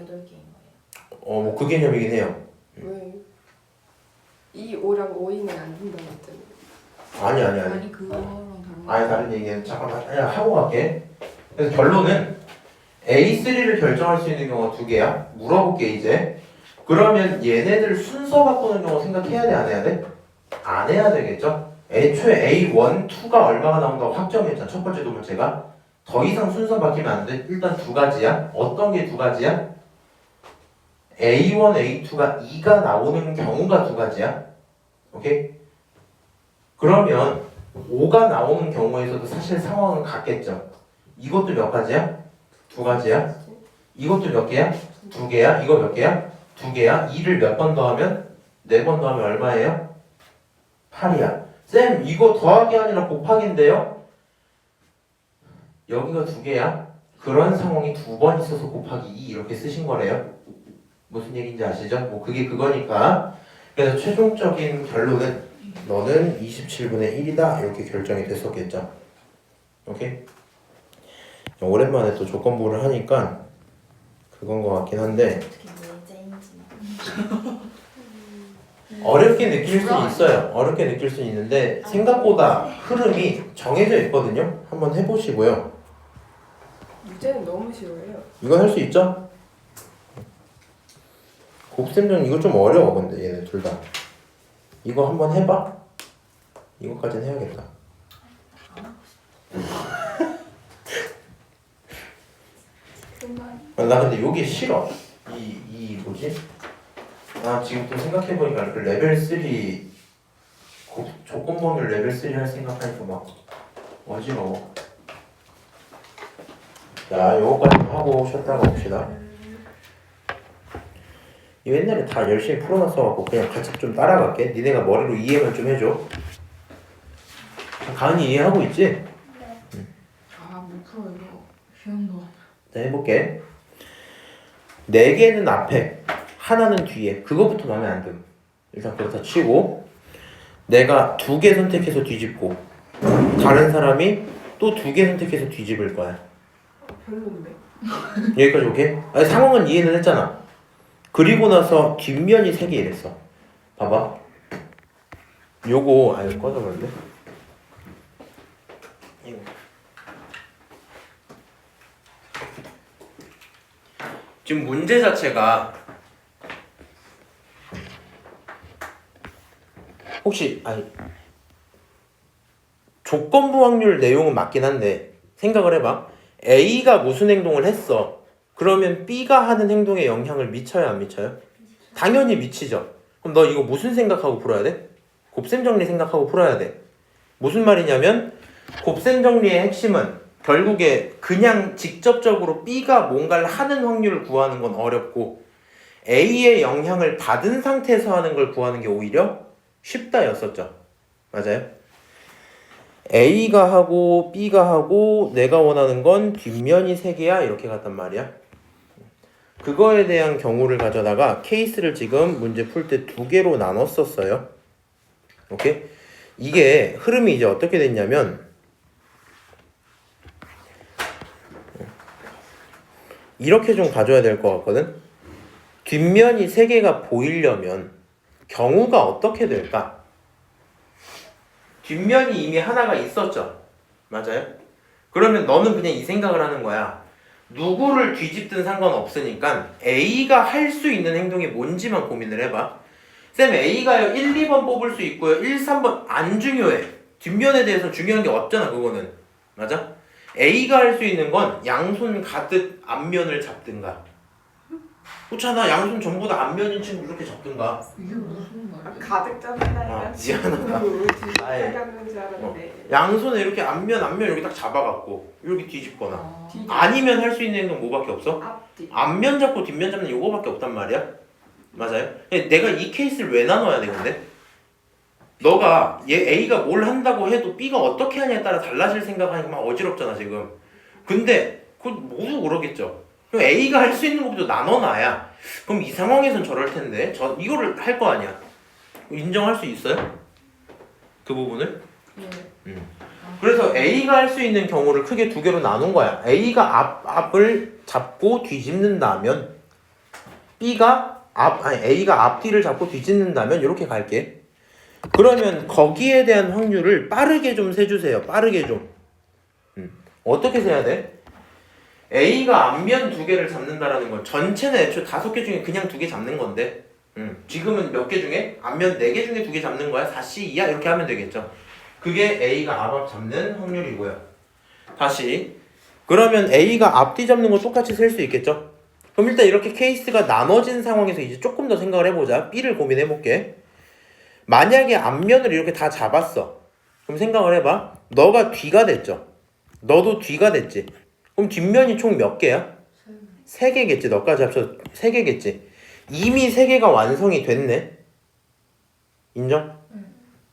거예요. 뭐 그 개념이긴 해요. 왜? 2, 5랑 5이는 안 된다고 했잖아. 아니. 아니 그거랑 다른 거. 아니 다른 얘기는 잠깐만 그냥 하고 갈게. 그래서 결론은 A3를 결정할 수 있는 경우가 2개야. 물어볼게 이제. 그러면 얘네들 순서 바꾸는 경우 생각해야 돼? 안 해야 돼? 안 해야 되겠죠? 애초에 A1, 2가 얼마가 나온다고 확정했잖아. 첫 번째 두 문제가. 더 이상 순서 바뀌면 안 돼. 일단 2가지야. 어떤 게 2가지야? A1, A2가 2가 나오는 경우가 2가지야. 오케이? 그러면 5가 나오는 경우에서도 사실 상황은 같겠죠. 이것도 몇 가지야? 2가지야. 이것도 몇 개야? 2개야. 이거 몇 개야? 2개야. 2를 몇 번 더하면? 4번 더하면 얼마예요? 8이야. 쌤 이거 더하기 아니라 곱하기인데요? 여기가 2개야. 그런 상황이 2번 있어서 곱하기 2 이렇게 쓰신 거래요. 무슨 얘기인지 아시죠? 뭐 그게 그거니까. 그래서 최종적인 결론은 너는 27분의 1이다 이렇게 결정이 됐었겠죠. 오케이? 오랜만에 또 조건부를 하니까 그건 것 같긴 한데 어떻게 예제인지. 어렵게 느낄 수 있어요. 어렵게 느낄 수 있는데 생각보다 흐름이 정해져 있거든요. 한번 해보시고요. 문제는 너무 쉬워요. 이건 할 수 있죠? 곱셈전 이거 좀 어려워 근데 얘네 둘 다. 이거 한번 해봐. 이거까지는 해야겠다. 나 근데 요게 싫어. 이 뭐지? 아 지금 또 생각해보니까 그 레벨 3 조건범위를 레벨 3 할 생각하니까 막 어지러워. 자 요거까지 하고 쉬었다가 봅시다. 이 옛날에 다 열심히 풀어놨어갖고 그냥 같이 좀 따라갈게. 니네가 머리로 이해만 좀 해줘. 가은이 이해하고 있지? 못 풀어 이거. 시험도. 자 해볼게. 4개는 앞에 하나는 뒤에 그거부터 마음에 안 듦. 일단 그렇다 치고 내가 2개 선택해서 뒤집고 다른 사람이 또 2개 선택해서 뒤집을 거야. 별론데. 여기까지 오케이? 아니, 상황은 이해는 했잖아. 그리고 나서 뒷면이 3개 이랬어. 봐봐. 요거 아니 꺼져버렸네. 이거. 지금 문제 자체가 혹시 조건부 확률 내용은 맞긴 한데 생각을 해봐. A가 무슨 행동을 했어. 그러면 B가 하는 행동에 영향을 미쳐요, 안 미쳐요? 당연히 미치죠. 그럼 너 이거 무슨 생각하고 풀어야 돼? 곱셈 정리 생각하고 풀어야 돼. 무슨 말이냐면 곱셈 정리의 핵심은 결국에 그냥 직접적으로 B가 뭔가를 하는 확률을 구하는 건 어렵고 A의 영향을 받은 상태에서 하는 걸 구하는 게 오히려 쉽다 였었죠. 맞아요? A가 하고 B가 하고 내가 원하는 건 뒷면이 3개야 이렇게 갔단 말이야. 그거에 대한 경우를 가져다가 케이스를 지금 문제 풀 때 2개로 나눴었어요. 오케이? 이게 흐름이 이제 어떻게 됐냐면 이렇게 좀 가져야 될 것 같거든. 뒷면이 3개가 보이려면 경우가 어떻게 될까? 뒷면이 이미 하나가 있었죠. 맞아요? 그러면 너는 그냥 이 생각을 하는 거야. 누구를 뒤집든 상관없으니까 A가 할 수 있는 행동이 뭔지만 고민을 해봐. 쌤 A가요 1, 2번 뽑을 수 있고요 1, 3번 안 중요해. 뒷면에 대해서 중요한 게 없잖아. 그거는 맞아? A가 할 수 있는 건 양손 가득 앞면을 잡든가, 그렇잖아. 양손 전부 다 앞면인 친구 이렇게 잡든가. 이게 무슨 아, 말이야? 가득 잡는다니까. 미안하다. 뒤집어 잡는 줄 알았는데. 양손에 이렇게 앞면 이렇게 딱 잡아갖고 이렇게 뒤집거나 아, 아니면 할 수 있는 행동 뭐밖에 없어? 앞뒤. 앞면 잡고 뒷면 잡는 요거밖에 없단 말이야. 맞아요? 내가 이 케이스를 왜 나눠야 돼 근데? 너가 얘 A가 뭘 한다고 해도 B가 어떻게 하냐에 따라 달라질 생각하니까 막 어지럽잖아 지금. 근데 그 모두 그러겠죠. 그럼 A가 할 수 있는 것부터 나눠놔야 그럼 이 상황에선 저럴 텐데 이거를 할 거 아니야. 인정할 수 있어요? 그 부분을? 예. 그래서 A가 할 수 있는 경우를 크게 2개로 나눈 거야. A가 앞을 잡고 뒤집는다면 B가 A가 앞뒤를 잡고 뒤집는다면 이렇게 갈게. 그러면 거기에 대한 확률을 빠르게 좀 세주세요. 빠르게 좀. 어떻게 세야 돼? A가 앞면 2개를 잡는다라는 건 전체는 애초에 5개 중에 그냥 2개 잡는 건데 지금은 몇 개 중에? 앞면 4개 중에 2개 잡는 거야. 4C 2야? 이렇게 하면 되겠죠. 그게 A가 앞 잡는 확률이고요. 다시 그러면 A가 앞뒤 잡는 거 똑같이 셀 수 있겠죠? 그럼 일단 이렇게 케이스가 나눠진 상황에서 이제 조금 더 생각을 해보자. B를 고민해볼게. 만약에 앞면을 이렇게 다 잡았어. 그럼 생각을 해봐. 너가 뒤가 됐죠. 너도 뒤가 됐지. 그럼 뒷면이 총 몇 개야? 3개겠지. 너까지 합쳐서 3개겠지. 이미 3개가 완성이 됐네. 인정?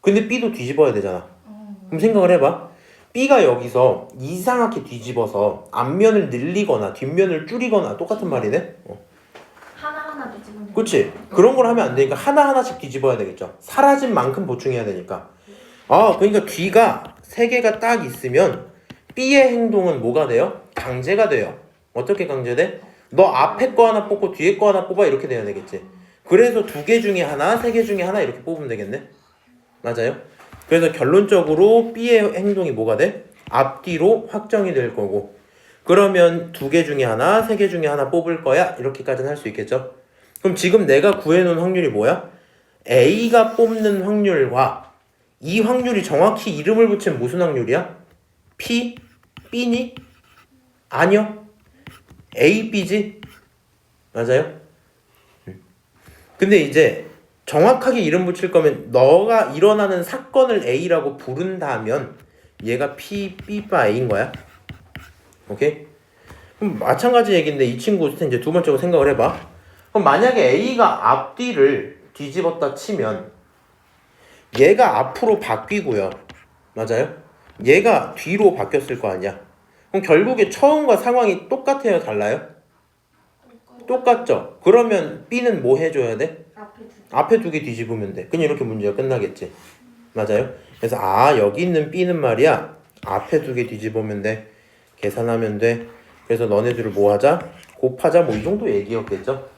근데 B도 뒤집어야 되잖아. 그럼 생각을 해봐. B가 여기서 이상하게 뒤집어서 앞면을 늘리거나 뒷면을 줄이거나 똑같은 말이네. 하나하나 뒤집으면 그치? 그런 걸 하면 안 되니까 하나하나씩 뒤집어야 되겠죠. 사라진 만큼 보충해야 되니까. 그러니까 뒤가 3개가 딱 있으면 B의 행동은 뭐가 돼요? 강제가 돼요. 어떻게 강제돼? 너 앞에 거 하나 뽑고 뒤에 거 하나 뽑아 이렇게 돼야 되겠지. 그래서 2개 중에 하나, 3개 중에 하나 이렇게 뽑으면 되겠네. 맞아요? 그래서 결론적으로 B의 행동이 뭐가 돼? 앞뒤로 확정이 될 거고, 그러면 2개 중에 하나, 3개 중에 하나 뽑을 거야. 이렇게까지는 할 수 있겠죠. 그럼 지금 내가 구해놓은 확률이 뭐야? A가 뽑는 확률과 이 확률이 정확히 이름을 붙이면 무슨 확률이야? P? B니? 아니요. A, B지? 맞아요? 근데 이제 정확하게 이름 붙일 거면 너가 일어나는 사건을 A라고 부른다면 얘가 P, B, A인 거야. 오케이? 그럼 마찬가지 얘기인데 이 친구 이제 2번째로 생각을 해봐. 그럼 만약에 A가 앞뒤를 뒤집었다 치면 얘가 앞으로 바뀌고요. 맞아요? 얘가 뒤로 바뀌었을 거 아니야. 그럼 결국에 처음과 상황이 똑같아요? 달라요? 똑같죠? 그러면 B는 뭐 해줘야 돼? 앞에 2개 뒤집으면 돼. 그냥 이렇게 문제가 끝나겠지. 맞아요? 그래서 여기 있는 B는 말이야 앞에 2개 뒤집으면 돼. 계산하면 돼. 그래서 너네들을 뭐 하자? 곱하자. 뭐 이 정도 얘기였겠죠.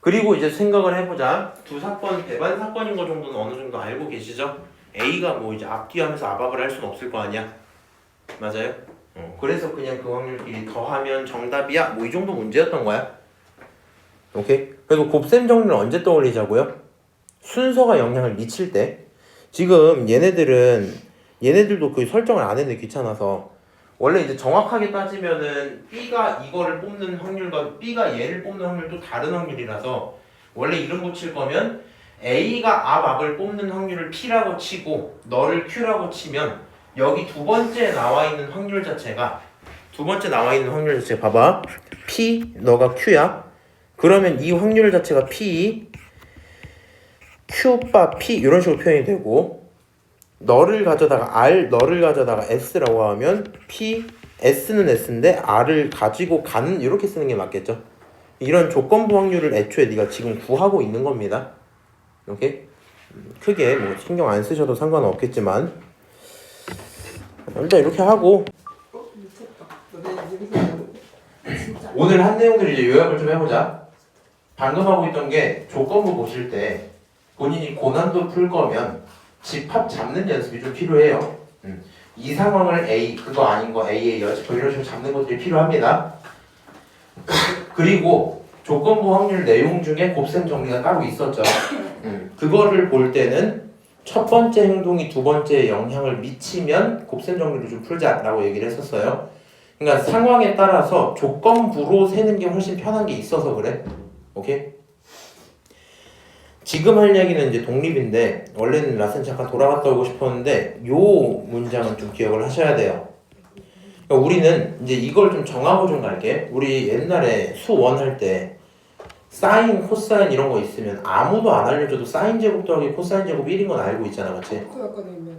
그리고 이제 생각을 해보자. 2사건 배반 사건인 거 정도는 어느 정도 알고 계시죠? A가 뭐 이제 앞뒤 하면서 압박을 할 수는 없을 거 아니야. 맞아요? 그래서 그냥 그 확률끼리 더하면 정답이야. 뭐 이 정도 문제였던 거야. 오케이? 그래서 곱셈 정리를 언제 떠올리자고요? 순서가 영향을 미칠 때. 지금 얘네들도 그 설정을 안 했는데 귀찮아서 원래 이제 정확하게 따지면은 B가 이거를 뽑는 확률과 B가 얘를 뽑는 확률도 다른 확률이라서 원래 이름 붙일 거면 A가 앞 앞을 뽑는 확률을 P라고 치고 너를 Q라고 치면 여기 두 번째 나와 있는 확률 자체가 봐봐. P 너가 Q야. 그러면 이 확률 자체가 P Q 바 P 이런 식으로 표현이 되고 너를 가져다가 S라고 하면 P S는 S인데 R을 가지고 가는 이렇게 쓰는 게 맞겠죠. 이런 조건부 확률을 애초에 네가 지금 구하고 있는 겁니다. 오케이? 크게 뭐 신경 안 쓰셔도 상관은 없겠지만 일단 이렇게 하고 미쳤다. 너네 이름 진짜. 오늘 한 내용들 이제 요약을 좀 해보자. 방금 하고 있던 게 조건부 보실 때 본인이 고난도 풀 거면 집합 잡는 연습이 좀 필요해요. 이 상황을 A, 그거 아닌 거 A의 여집 이런 식으로 잡는 것들이 필요합니다. 그리고 조건부 확률 내용 중에 곱셈 정리가 따로 있었죠. 그거를 볼 때는 첫 번째 행동이 두 번째에 영향을 미치면 곱셈 정리를 좀 풀자라고 얘기를 했었어요. 그러니까 상황에 따라서 조건부로 세는 게 훨씬 편한 게 있어서 그래. 오케이? 지금 할 얘기는 이제 독립인데 원래는 라센 잠깐 돌아갔다 오고 싶었는데 요 문장은 좀 기억을 하셔야 돼요. 그러니까 우리는 이제 이걸 좀 정하고 좀 갈게. 우리 옛날에 수1 할 때 사인, 코사인 이런 거 있으면 아무도 안 알려줘도 사인 제곱 더하기 코사인 제곱 1인 건 알고 있잖아, 맞지? 그 약간 있는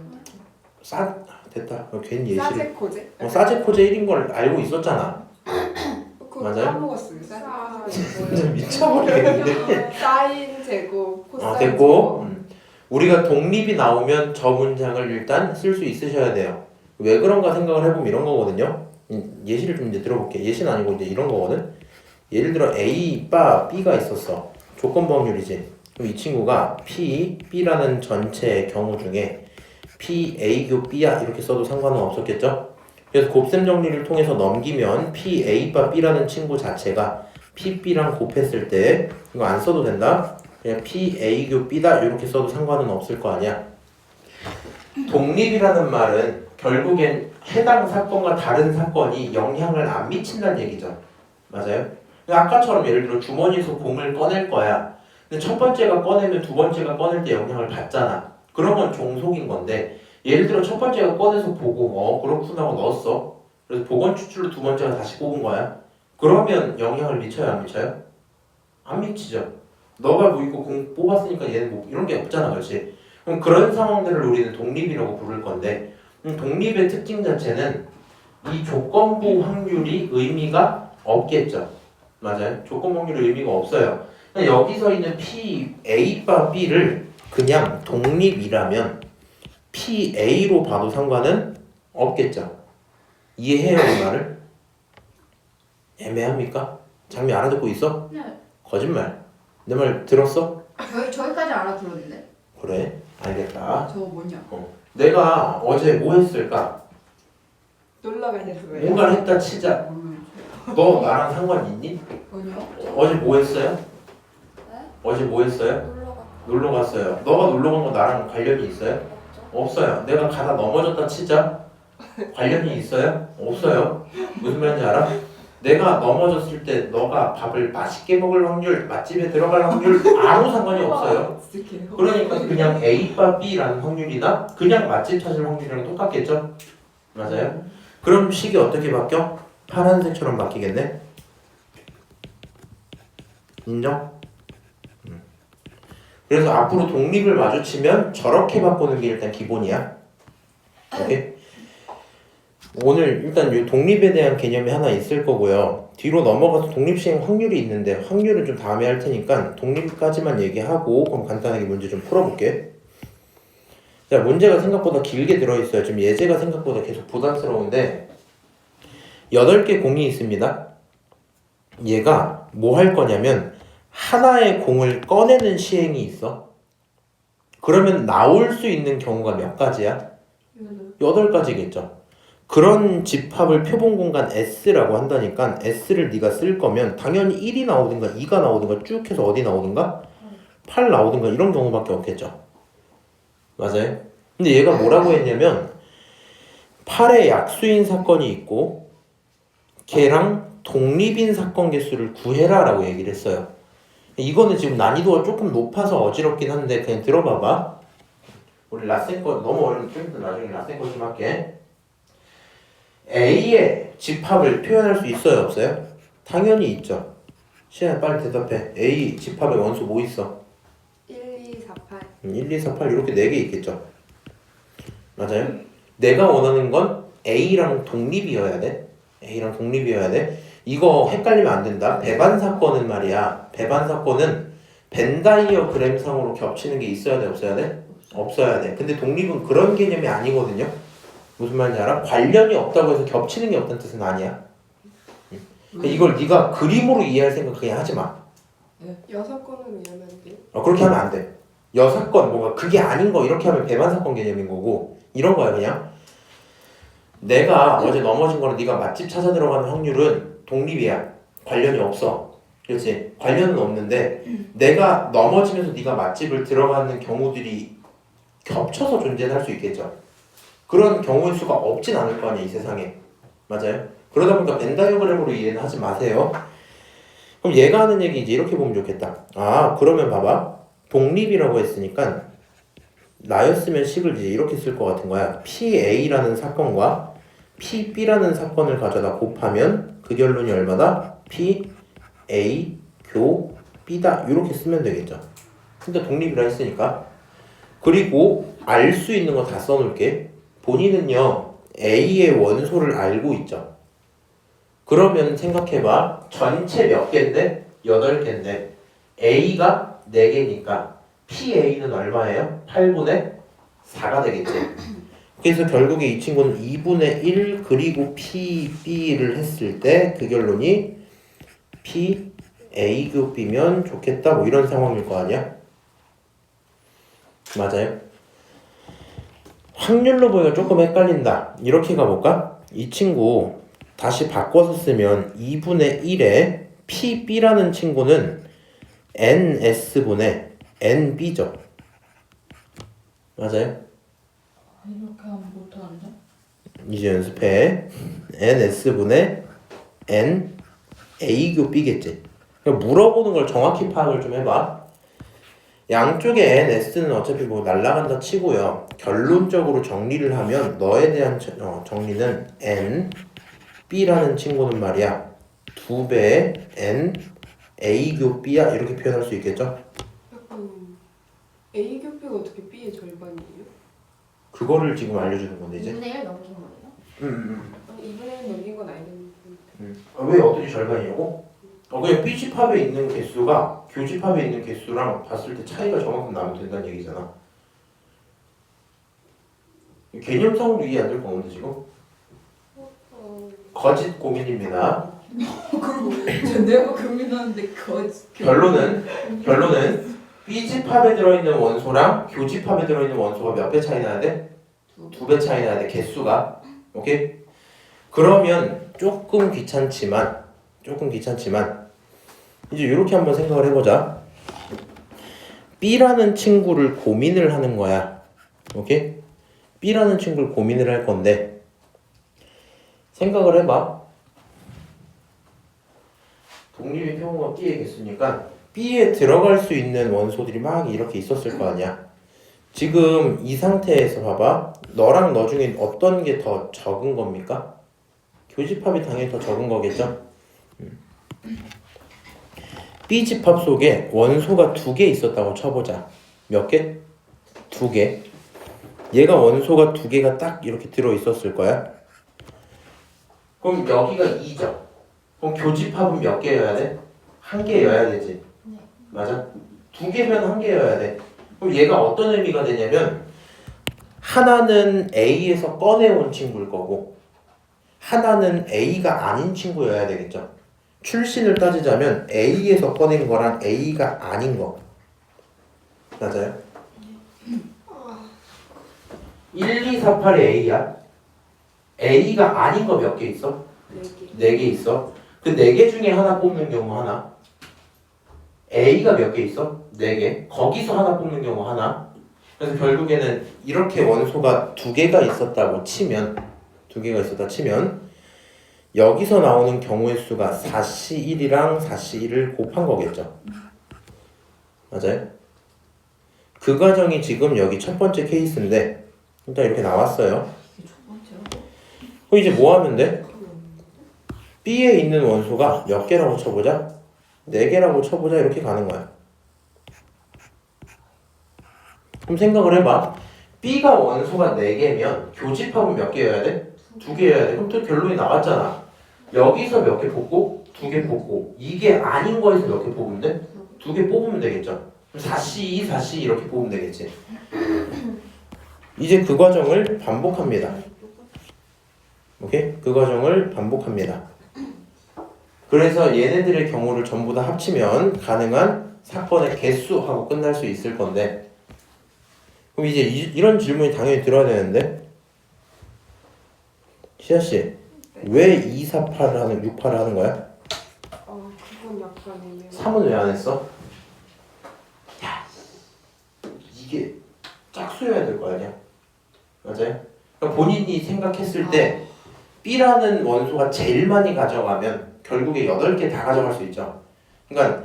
됐다. 괜히 예시를. 사제코제? 사제코제 1인 걸 알고 있었잖아. 그거 맞아요? 까먹었어요. 진짜 미쳐버리겠는데. 사인 제곱 코사인 됐고 우리가 독립이 나오면 저 문장을 일단 쓸 수 있으셔야 돼요. 왜 그런가 생각을 해보면 이런 거거든요. 예시를 좀 이제 들어볼게. 예시는 아니고 이제 이런 거거든. 예를 들어 A, 바, B가 있었어. 조건부 확률이지. 그럼 이 친구가 P, B라는 전체의 경우 중에 P, A, 교 B야 이렇게 써도 상관은 없었겠죠? 그래서 곱셈 정리를 통해서 넘기면 P, A, 바, B라는 친구 자체가 P, B랑 곱했을 때 이거 안 써도 된다? 그냥 P, A, 교 B다 이렇게 써도 상관은 없을 거 아니야. 독립이라는 말은 결국엔 해당 사건과 다른 사건이 영향을 안 미친다는 얘기죠. 맞아요? 아까처럼 예를 들어 주머니에서 공을 꺼낼 거야. 근데 첫 번째가 꺼내면 두 번째가 꺼낼 때 영향을 받잖아. 그런 건 종속인 건데 예를 들어 첫 번째가 꺼내서 보고 그렇구나 하고 넣었어. 그래서 복원 추출로 두 번째가 다시 뽑은 거야. 그러면 영향을 미쳐요, 안 미쳐요? 안 미치죠. 너가 뭐 이거 공 뽑았으니까 얘는 뭐 이런 게 없잖아, 그렇지? 그럼 그런 상황들을 우리는 독립이라고 부를 건데 독립의 특징 자체는 이 조건부 확률이 의미가 없겠죠. 맞아요. 조건부 확률이 의미가 없어요. 여기서 있는 P, A, 바, B를 그냥 독립이라면 PA로 봐도 상관은 없겠죠. 이해해요, 이 말을? 애매합니까? 장미 알아듣고 있어? 네. 거짓말. 내 말 들었어? 저기까지 알아들었는데. 그래, 알겠다. 저 뭐냐? 내가 어제 뭐 했을까? 놀러 가셨어요? 뭔가를 했다 치자. 너 나랑 상관 있니? 아니요. 어제 뭐 했어요? 네? 어제 뭐 했어요? 놀러 갔다 놀러 갔어요. 너가 놀러 간 거 나랑 관련이 있어요? 왔죠? 없어요. 내가 가다 넘어졌다 치자. 관련이 있어요? 없어요. 무슨 말인지 알아? 내가 넘어졌을 때 너가 밥을 맛있게 먹을 확률, 맛집에 들어갈 확률 아무 상관이 없어요. 진짜 개호. 그러니까 그냥 A, 바, B라는 확률이나 그냥 맛집 찾을 확률이랑 똑같겠죠? 맞아요? 그럼 식이 어떻게 바뀌어? 파란색처럼 바뀌겠네? 인정? 그래서 앞으로 독립을 마주치면 저렇게 바꾸는 게 일단 기본이야. 오케이? 오늘 일단 이 독립에 대한 개념이 하나 있을 거고요. 뒤로 넘어가서 독립 시행 확률이 있는데 확률은 좀 다음에 할 테니까 독립까지만 얘기하고 그럼 간단하게 문제 좀 풀어볼게. 자, 문제가 생각보다 길게 들어있어요. 지금 예제가 생각보다 계속 부담스러운데 8개 공이 있습니다. 얘가 뭐 할 거냐면 하나의 공을 꺼내는 시행이 있어. 그러면 나올 수 있는 경우가 몇 가지야? 8가지겠죠. 그런 집합을 표본 공간 S라고 한다니까 S를 네가 쓸 거면 당연히 1이 나오든가 2가 나오든가 쭉 해서 어디 나오든가 8 나오든가 이런 경우밖에 없겠죠. 맞아요? 근데 얘가 뭐라고 했냐면 8의 약수인 사건이 있고 걔랑 독립인 사건 개수를 구해라 라고 얘기를 했어요. 이거는 지금 난이도가 조금 높아서 어지럽긴 한데 그냥 들어봐봐. 우리 라센 거 너무 어려우면 좀 이따 나중에 라센 거 좀 할게. A의 집합을 표현할 수 있어요 없어요? 당연히 있죠. 시간에 빨리 대답해. A 집합의 원소 뭐 있어? 1, 2, 4, 8. 1, 2, 4, 8 이렇게 4개 있겠죠. 맞아요? 내가 원하는 건 A랑 독립이어야 돼. A랑 독립이어야 돼. 이거 헷갈리면 안 된다. 배반 사건은 말이야. 배반 사건은 벤 다이어그램상으로 겹치는 게 있어야 돼 없어야 돼? 없어야 돼. 근데 독립은 그런 개념이 아니거든요. 무슨 말인지 알아? 관련이 없다고 해서 겹치는 게 없다는 뜻은 아니야. 그러니까 이걸 네가 그림으로 이해할 생각 그냥 하지 마. 여사건으로 이해하면 안 돼요? 그렇게 하면 안 돼. 여사건 뭔가 그게 아닌 거 이렇게 하면 배반 사건 개념인 거고 이런 거야 그냥. 내가 어제 넘어진 거는 네가 맛집 찾아 들어가는 확률은 독립이야. 관련이 없어. 그렇지? 관련은 없는데 내가 넘어지면서 네가 맛집을 들어가는 경우들이 겹쳐서 존재할 수 있겠죠. 그런 경우의 수가 없진 않을 거 아니야 이 세상에. 맞아요? 그러다 보니까 벤 다이어그램으로 이해는 하지 마세요. 그럼 얘가 하는 얘기 이제 이렇게 보면 좋겠다. 아 그러면 봐봐. 독립이라고 했으니까 나였으면 식을 이제 이렇게 쓸 것 같은 거야. PA라는 사건과 PB라는 사건을 가져다 곱하면 그 결론이 얼마다? PA 교 B다 이렇게 쓰면 되겠죠. 근데 독립이라 했으니까. 그리고 알 수 있는 거 다 써놓을게. 본인은요 A의 원소를 알고 있죠. 그러면 생각해봐. 전체 몇 개인데? 8개인데 A가 4개니까 PA는 얼마예요? 8분의 4가 되겠지. 그래서 결국에 이 친구는 2분의 1 그리고 PB를 했을 때 그 결론이 PA 교 B면 좋겠다 뭐 이런 상황일 거 아니야? 맞아요? 확률로 보기가 조금 헷갈린다. 이렇게 가볼까? 이 친구 다시 바꿔서 쓰면 2분의 1에 PB라는 친구는 NS분의 NB죠. 맞아요? 이렇게 하면 못하는데? 이제 연습해. NS분의 N A교 B겠지. 그러니까 물어보는 걸 정확히 파악을 좀 해봐. 양쪽에 NS는 어차피 뭐 날라간다 치고요. 결론적으로 정리를 하면 너에 대한 정리는 N B라는 친구는 말이야 2배의 N A교 B야 이렇게 표현할 수 있겠죠? 약간 A 교표가 어떻게 B의 절반이에요? 그거를 지금 알려주는 건데 이제 2분의 1 넘긴 거예요? 아니 2분의 1 넘긴 건 알겠는데. 왜 어떻게 절반이냐고? 그냥 B집합에 있는 개수가 교집합에 있는 개수랑 봤을 때 차이가 저만큼 나면 된다는 얘기잖아. 개념상으로 이해 안 될 거 없는데 지금? 거짓 고민입니다. 그럼 내가 고민하는데 결론은 B집합에 들어있는 원소랑 교집합에 들어있는 원소가 몇 배 차이 나야 돼? 2배 차이 나야 돼 개수가. 오케이? 그러면 조금 귀찮지만 이제 이렇게 한번 생각을 해보자. B라는 친구를 고민을 하는 거야. 오케이? B라는 친구를 고민을 할 건데 생각을 해봐. 독립의 표본과 B의 개수니까 B에 들어갈 수 있는 원소들이 막 이렇게 있었을 거 아니야. 지금 이 상태에서 봐봐. 너랑 너 중에 어떤 게 더 적은 겁니까? 교집합이 당연히 더 적은 거겠죠? B집합 속에 원소가 2개 있었다고 쳐보자. 몇 개? 2개. 얘가 원소가 2개가 딱 이렇게 들어있었을 거야. 그럼 여기가 2죠. 그럼 교집합은 몇 개여야 돼? 1개여야 되지. 네. 맞아? 2개면 1개여야 돼. 그럼 얘가 어떤 의미가 되냐면 하나는 A에서 꺼내온 친구일 거고 하나는 A가 아닌 친구여야 되겠죠. 출신을 따지자면 A에서 꺼낸 거랑 A가 아닌 거. 맞아요? 1, 2, 4, 8이 A야. A가 아닌 거 몇 개 있어? 4개. 4개 있어. 그 4개 중에 하나 뽑는 경우 하나. A가 몇 개 있어? 4개. 거기서 하나 뽑는 경우 하나. 그래서 결국에는 이렇게 원소가 두 개가 있었다고 치면 여기서 나오는 경우의 수가 4C1이랑 4C1을 곱한 거겠죠. 맞아요? 그 과정이 지금 여기 첫 번째 케이스인데 일단 이렇게 나왔어요. 이게 첫 번째라고? 그럼 이제 뭐 하면 돼? B에 있는 원소가 몇 개라고 쳐보자? 4개라고 쳐보자. 이렇게 가는 거야. 그럼 생각을 해봐. B가 원소가 4개면 교집합은 몇 개여야 돼? 2개여야 돼. 그럼 또 결론이 나왔잖아. 여기서 몇 개 뽑고 2개 뽑고 이게 아닌 거에서 몇 개 뽑으면 돼? 2개 뽑으면 되겠죠. 4C2, 4C 이렇게 뽑으면 되겠지. 이제 그 과정을 반복합니다. 오케이? 그 과정을 반복합니다. 그래서 얘네들의 경우를 전부 다 합치면 가능한 사건의 개수하고 끝날 수 있을 건데 그럼 이제 이런 질문이 당연히 들어야 되는데 시아씨 왜 2, 4, 8을 하는 6, 8을 하는 거야? 그건 약간 애매해. 3은 왜 안 했어? 이게 짝수여야 될 거 아니야? 맞아요? 그러니까 본인이 생각했을 때 B라는 원소가 제일 많이 가져가면 결국에 8개 다 가져갈 수 있죠. 그러니까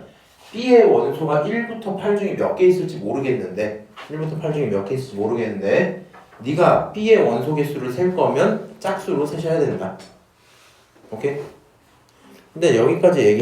B의 원소가 1부터 8 중에 몇 개 있을지 모르겠는데 1부터 8 중에 몇 개 있을지 모르겠는데 네가 B의 원소 개수를 셀 거면 짝수로 세셔야 된다. 오케이? 근데 여기까지 얘기